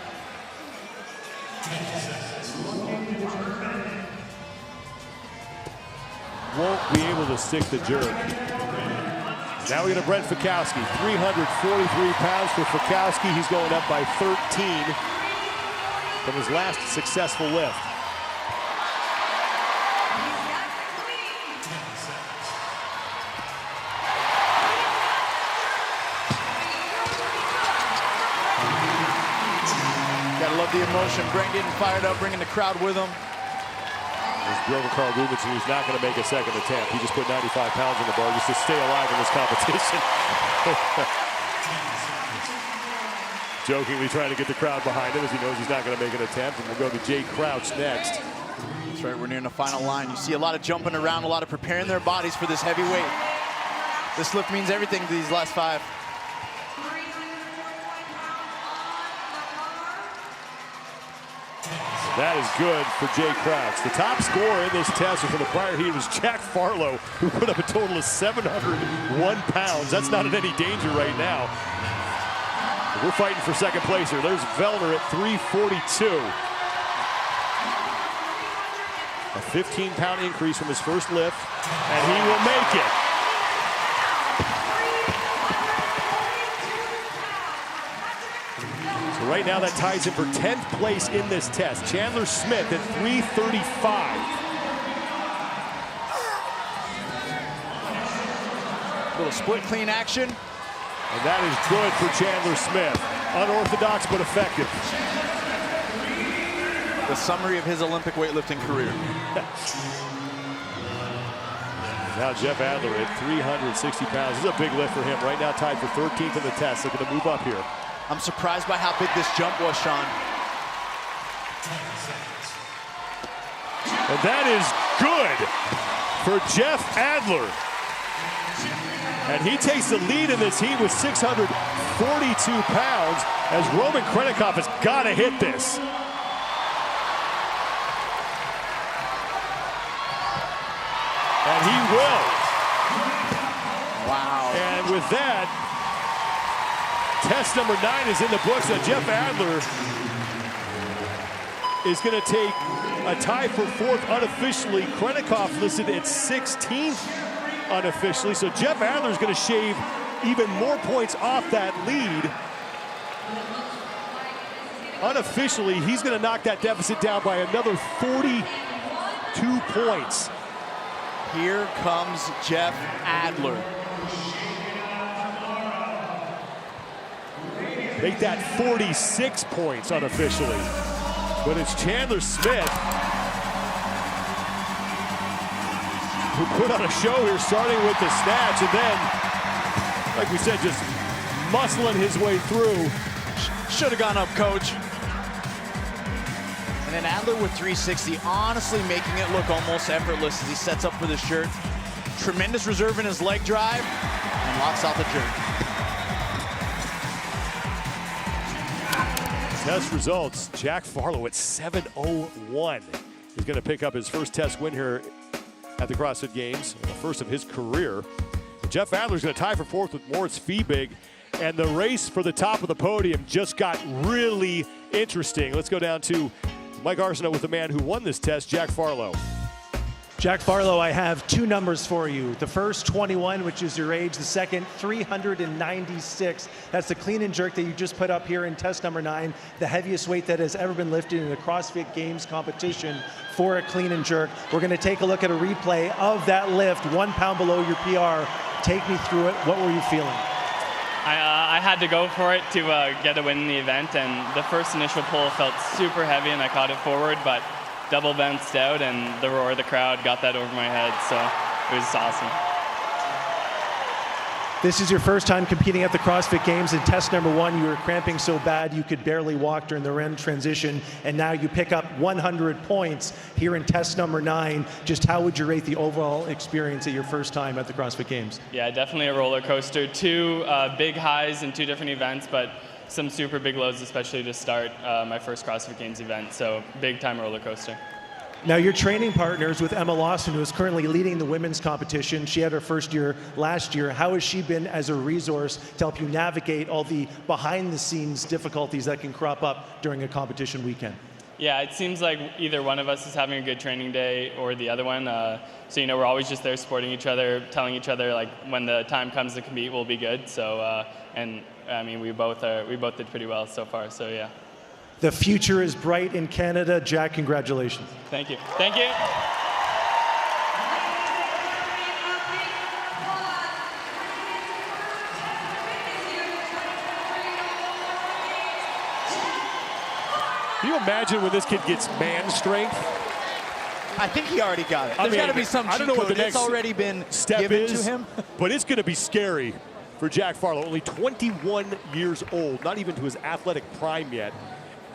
won't be able to stick the jerk. Now we got a Brent Fikowski, 343 pounds for Fikowski. He's going up by 13 from his last successful lift. Gotta love the emotion. Brent getting fired up, bringing the crowd with him. There's Grover Carl Rubenson, who's not going to make a second attempt. He just put 95 pounds on the bar just to stay alive in this competition. Jokingly trying to get the crowd behind him as he knows he's not going to make an attempt. And we'll go to Jay Crouch next. That's right, we're nearing the final line. You see a lot of jumping around, a lot of preparing their bodies for this heavy weight. This lift means everything to these last 5. That is good for Jay Crouch. The top scorer in this test from the prior heat was Jack Farlow, who put up a total of 701 pounds. That's not in any danger right now. We're fighting for second place here. There's Vellner at 342. A 15-pound increase from his first lift, and he will make it. So right now that ties him for 10th place in this test. Chandler Smith at 335. Little split clean action. And that is good for Chandler Smith. Unorthodox but effective. The summary of his Olympic weightlifting career. Now Jeff Adler at 360 pounds. This is a big lift for him. Right now tied for 13th in the test. Looking to move up here. I'm surprised by how big this jump was, Sean. And that is good for Jeff Adler. And he takes the lead in this heat with 642 pounds as Roman Krennikov has got to hit this. And he will. Wow. And with that, test number 9 is in the books. Now Jeff Adler is going to take a tie for 4th unofficially. Krennikov listed at 16th unofficially. So Jeff Adler is going to shave even more points off that lead. Unofficially, he's going to knock that deficit down by another 42 points. Here comes Jeff Adler. Make that 46 points unofficially. But it's Chandler Smith who put on a show here, starting with the snatch, and then, like we said, just muscling his way through. Should have gone up, coach. And then Adler with 360, honestly making it look almost effortless as he sets up for the shirt. Tremendous reserve in his leg drive and locks out the jerk. Test results, Jack Farlow at 701. He's going to pick up his first test win here at the CrossFit Games, the first of his career. Jeff Adler's going to tie for 4th with Moritz Fiebig, and the race for the top of the podium just got really interesting. Let's go down to Mike Arsenault with the man who won this test, Jack Farlow. Jack Farlow, I have 2 numbers for you. The first, 21, which is your age. The second, 396. That's the clean and jerk that you just put up here in test number 9, the heaviest weight that has ever been lifted in a CrossFit Games competition for a clean and jerk. We're going to take a look at a replay of that lift, 1 pound below your PR. Take me through it. What were you feeling? I had to go for it to get a win in the event, and the first initial pull felt super heavy, and I caught it forward, but double bounced out, and the roar of the crowd got that over my head, so it was awesome. This is your first time competing at the CrossFit Games. In test number 1, you were cramping so bad you could barely walk during the REM transition, and now you pick up 100 points here in test number 9. Just how would you rate the overall experience at your first time at the CrossFit Games? Yeah, definitely a roller coaster. 2 big highs in 2 different events, but some super big lows, especially to start my first CrossFit Games event, so big time roller coaster. Now, you're training partners with Emma Lawson, who is currently leading the women's competition. She had her first year last year. How has she been as a resource to help you navigate all the behind-the-scenes difficulties that can crop up during a competition weekend? Yeah, it seems like either one of us is having a good training day or the other one. So, you know, we're always just there supporting each other, telling each other, like, when the time comes to compete, we'll be good. So, and, I mean, we both did pretty well so far, so yeah. The future is bright in Canada. Jack, congratulations. Thank you. Thank you. Can you imagine when this kid gets man strength? I think he already got it. There's got to be some cheat code that's already been step given is to him. But it's going to be scary for Jack Farlow, only 21 years old, not even to his athletic prime yet,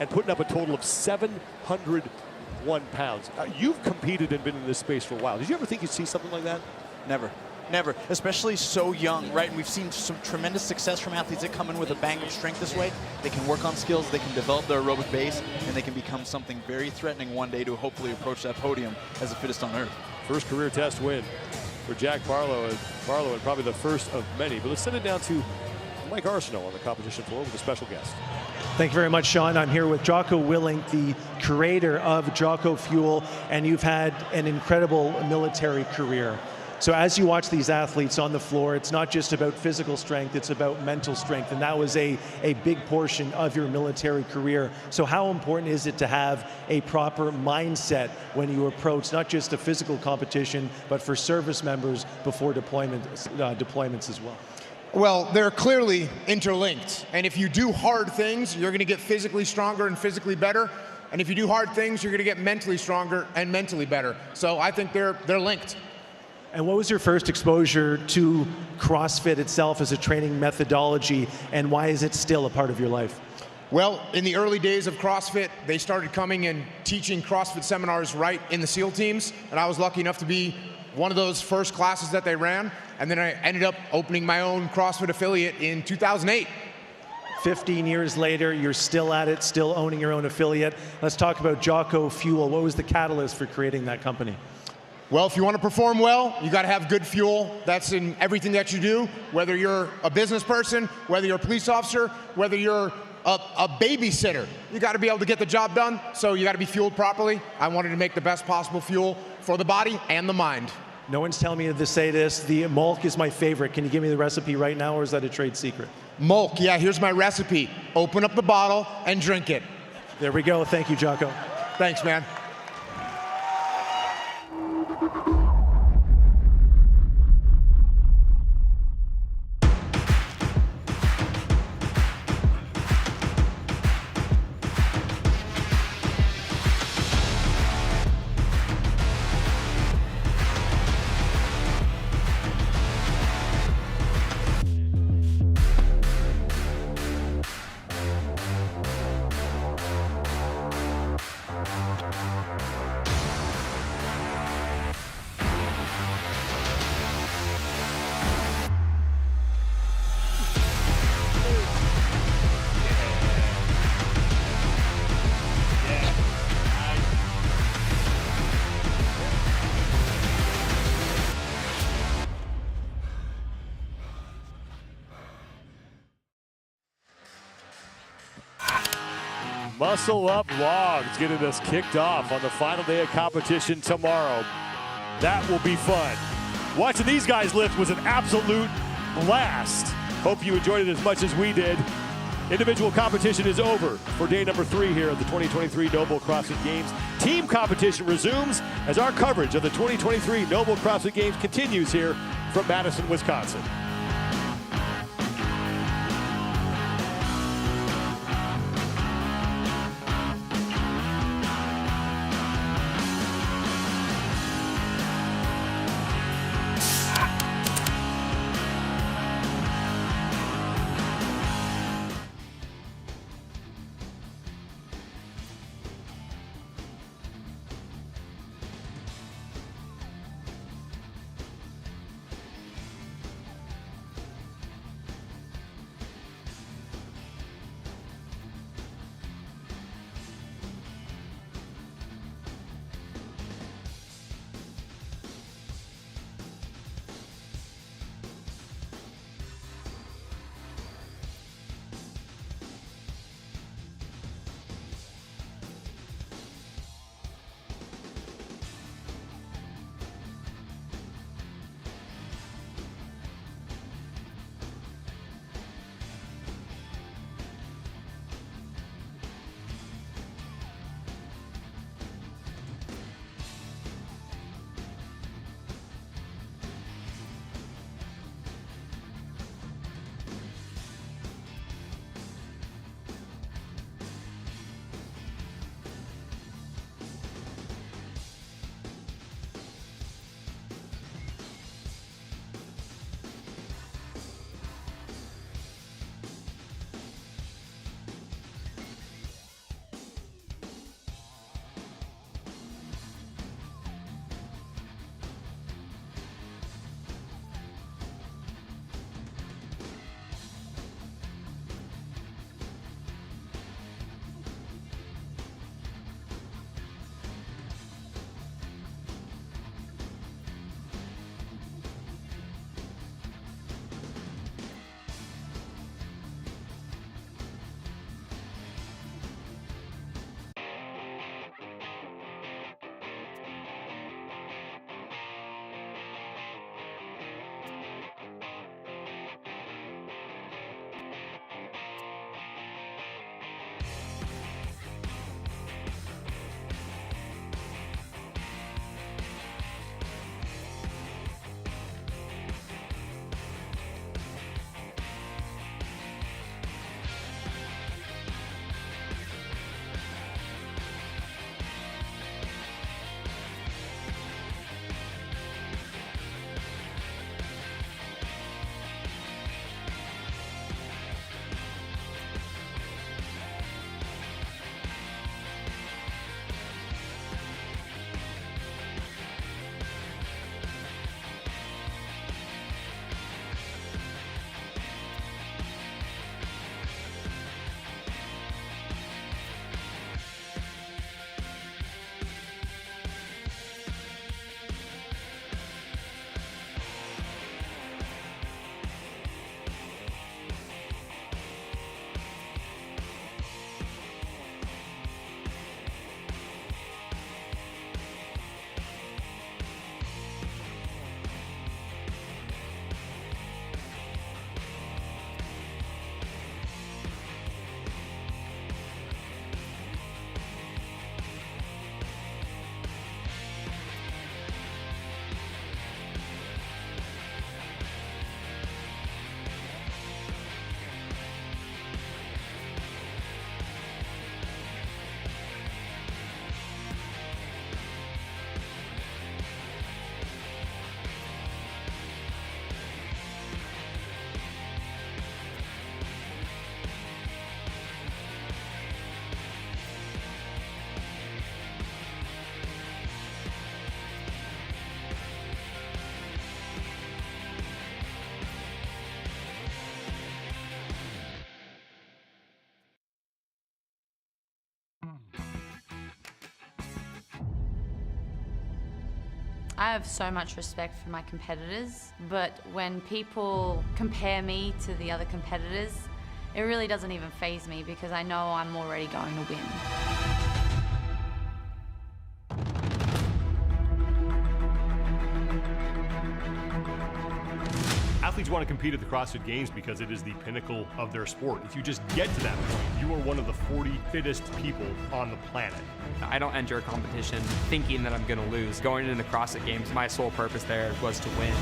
and putting up a total of 701 pounds. You've competed and been in this space for a while. Did you ever think you'd see something like that? Never. Never, especially so young, right? And we've seen some tremendous success from athletes that come in with a bang of strength this way. They can work on skills, they can develop their aerobic base, and they can become something very threatening one day to hopefully approach that podium as the fittest on earth. First career test win for Jack Farlow, and probably the first of many. But let's send it down to Mike Arsenault on the competition floor with a special guest. Thank you very much, Sean. I'm here with Jocko Willink, the creator of Jocko Fuel, and you've had an incredible military career. So as you watch these athletes on the floor, it's not just about physical strength, it's about mental strength. And that was a big portion of your military career. So how important is it to have a proper mindset when you approach not just a physical competition, but for service members before deployments as well? Well, they're clearly interlinked. And if you do hard things, you're going to get physically stronger and physically better. And if you do hard things, you're going to get mentally stronger and mentally better. So I think they're linked. And what was your first exposure to CrossFit itself as a training methodology, and why is it still a part of your life? Well, in the early days of CrossFit, they started coming and teaching CrossFit seminars right in the SEAL teams, and I was lucky enough to be one of those first classes that they ran, and then I ended up opening my own CrossFit affiliate in 2008. 15 years later, you're still at it, still owning your own affiliate. Let's talk about Jocko Fuel. What was the catalyst for creating that company? Well, if you want to perform well, you got to have good fuel. That's in everything that you do, whether you're a business person, whether you're a police officer, whether you're a babysitter. You got to be able to get the job done, so you got to be fueled properly. I wanted to make the best possible fuel for the body and the mind. No one's telling me to say this. The Mulk is my favorite. Can you give me the recipe right now, or is that a trade secret? Mulk, yeah, here's my recipe. Open up the bottle and drink it. There we go. Thank you, Jocko. Thanks, man. Muscle Up Logs getting us kicked off on the final day of competition tomorrow. That will be fun. Watching these guys lift was an absolute blast. Hope you enjoyed it as much as we did. Individual competition is over for day number 3 here at the 2023 Noble CrossFit Games. Team competition resumes as our coverage of the 2023 Noble CrossFit Games continues here from Madison, Wisconsin. I have so much respect for my competitors, but when people compare me to the other competitors, it really doesn't even faze me because I know I'm already going to win. Athletes want to compete at the CrossFit Games because it is the pinnacle of their sport. If you just get to that point, you are one of the 40 fittest people on the planet. I don't enter a competition thinking that I'm going to lose. Going into the CrossFit Games, my sole purpose there was to win.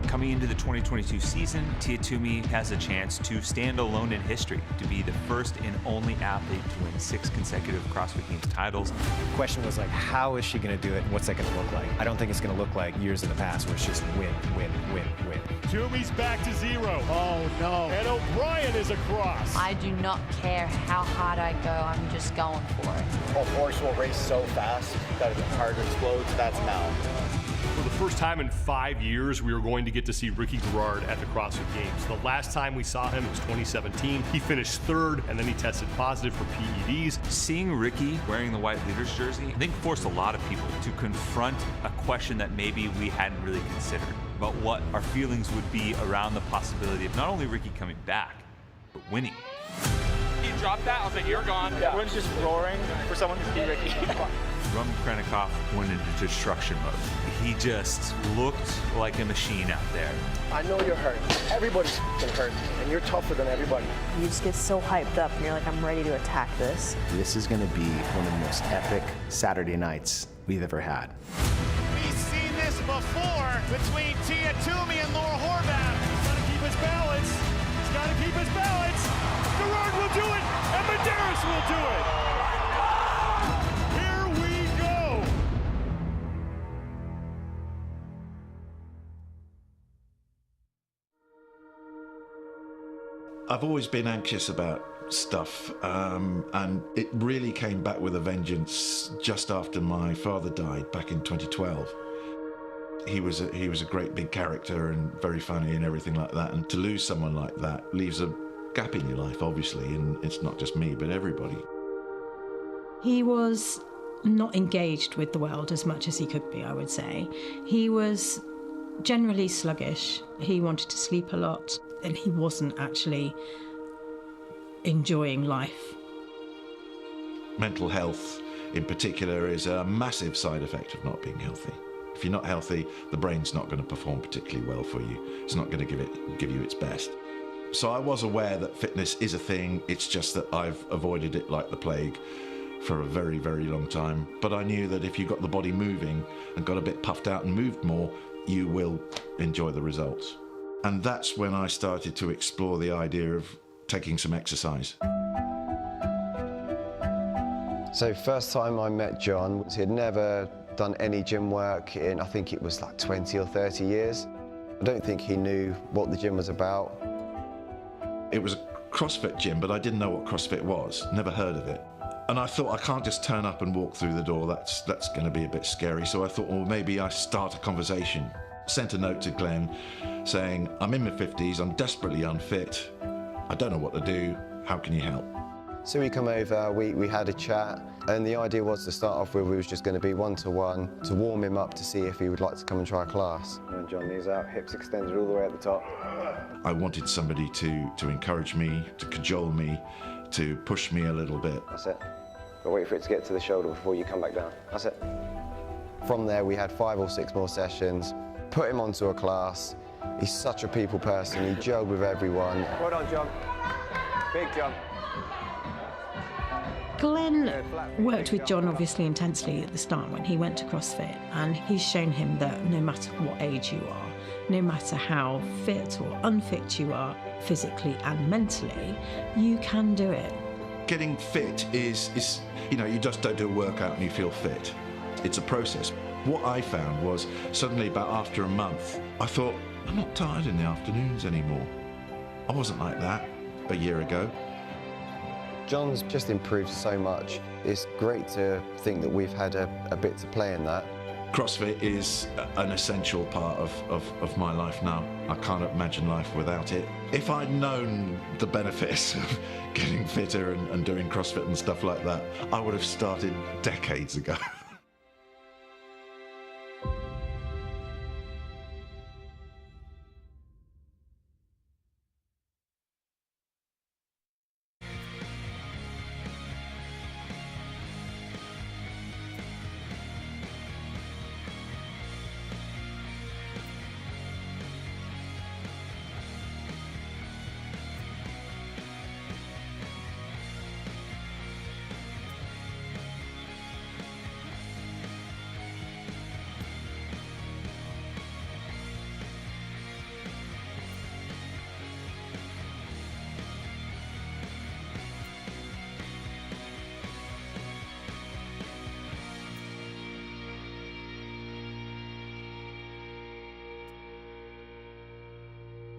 Coming into the 2022 season, Tia Toomey has a chance to stand alone in history, to be the first and only athlete to win 6 consecutive CrossFit Games titles. The question was like, how is she going to do it and what's that going to look like? I don't think it's going to look like years in the past where it's just win, win, win, win. Toomey's back to 0. Oh no. And O'Brien is across. I do not care how hard I go, I'm just going for it. A horse will race so fast that the heart explodes, that's Mal. For the first time in 5 years, we are going to get to see Ricky Garrard at the CrossFit Games. The last time we saw him was 2017. He finished 3rd, and then he tested positive for PEDs. Seeing Ricky wearing the white leaders jersey, I think forced a lot of people to confront a question that maybe we hadn't really considered about what our feelings would be around the possibility of not only Ricky coming back, but winning. He dropped that, I was like, you're gone. Yeah. Everyone's just roaring for someone to beat Ricky. Roman Krennikov went into destruction mode. He just looked like a machine out there. I know you're hurt. Everybody's hurt, and you're tougher than everybody. You just get so hyped up, and you're like, I'm ready to attack this. This is going to be one of the most epic Saturday nights we've ever had. We've seen this before between Tia Toomey and Laura Horvath. He's got to keep his balance. He's got to keep his balance. Garrard will do it, and Medeiros will do it. Here we go. I've always been anxious about stuff, and it really came back with a vengeance just after my father died back in 2012. He was a great big character and very funny and everything like that, and to lose someone like that leaves a gap in your life, obviously, and it's not just me, but everybody. He was not engaged with the world as much as he could be, I would say. He was generally sluggish. He wanted to sleep a lot, and he wasn't actually enjoying life. Mental health, in particular, is a massive side effect of not being healthy. If you're not healthy, the brain's not going to perform particularly well for you. It's not going to give you its best. So I was aware that fitness is a thing. It's just that I've avoided it like the plague for a very, very long time. But I knew that if you got the body moving and got a bit puffed out and moved more, you will enjoy the results. And that's when I started to explore the idea of taking some exercise. So first time I met John, he had never done any gym work in, I think it was like 20 or 30 years. I don't think he knew what the gym was about. It was a CrossFit gym, but I didn't know what CrossFit was, never heard of it. And I thought, I can't just turn up and walk through the door, that's going to be a bit scary. So I thought, well, maybe I start a conversation. Sent a note to Glenn saying, I'm in my 50s, I'm desperately unfit, I don't know what to do, how can you help? So we come over, we had a chat, and the idea was to start off with, we was just going to be one-to-one to warm him up to see if he would like to come and try a class. And John, knees out, hips extended all the way at the top. I wanted somebody to encourage me, to cajole me, to push me a little bit. That's it. But wait for it to get to the shoulder before you come back down. That's it. From there, we had 5 or 6 more sessions, put him onto a class. He's such a people person, he gelled with everyone. Well done, John. Big jump. Glenn worked with John obviously intensely at the start when he went to CrossFit, and he's shown him that no matter what age you are, no matter how fit or unfit you are, physically and mentally, you can do it. Getting fit is you just don't do a workout and you feel fit. It's a process. What I found was suddenly about after a month, I thought, I'm not tired in the afternoons anymore. I wasn't like that a year ago. John's just improved so much. It's great to think that we've had a bit to play in that. CrossFit is an essential part of my life now. I can't imagine life without it. If I'd known the benefits of getting fitter and doing CrossFit and stuff like that, I would have started decades ago.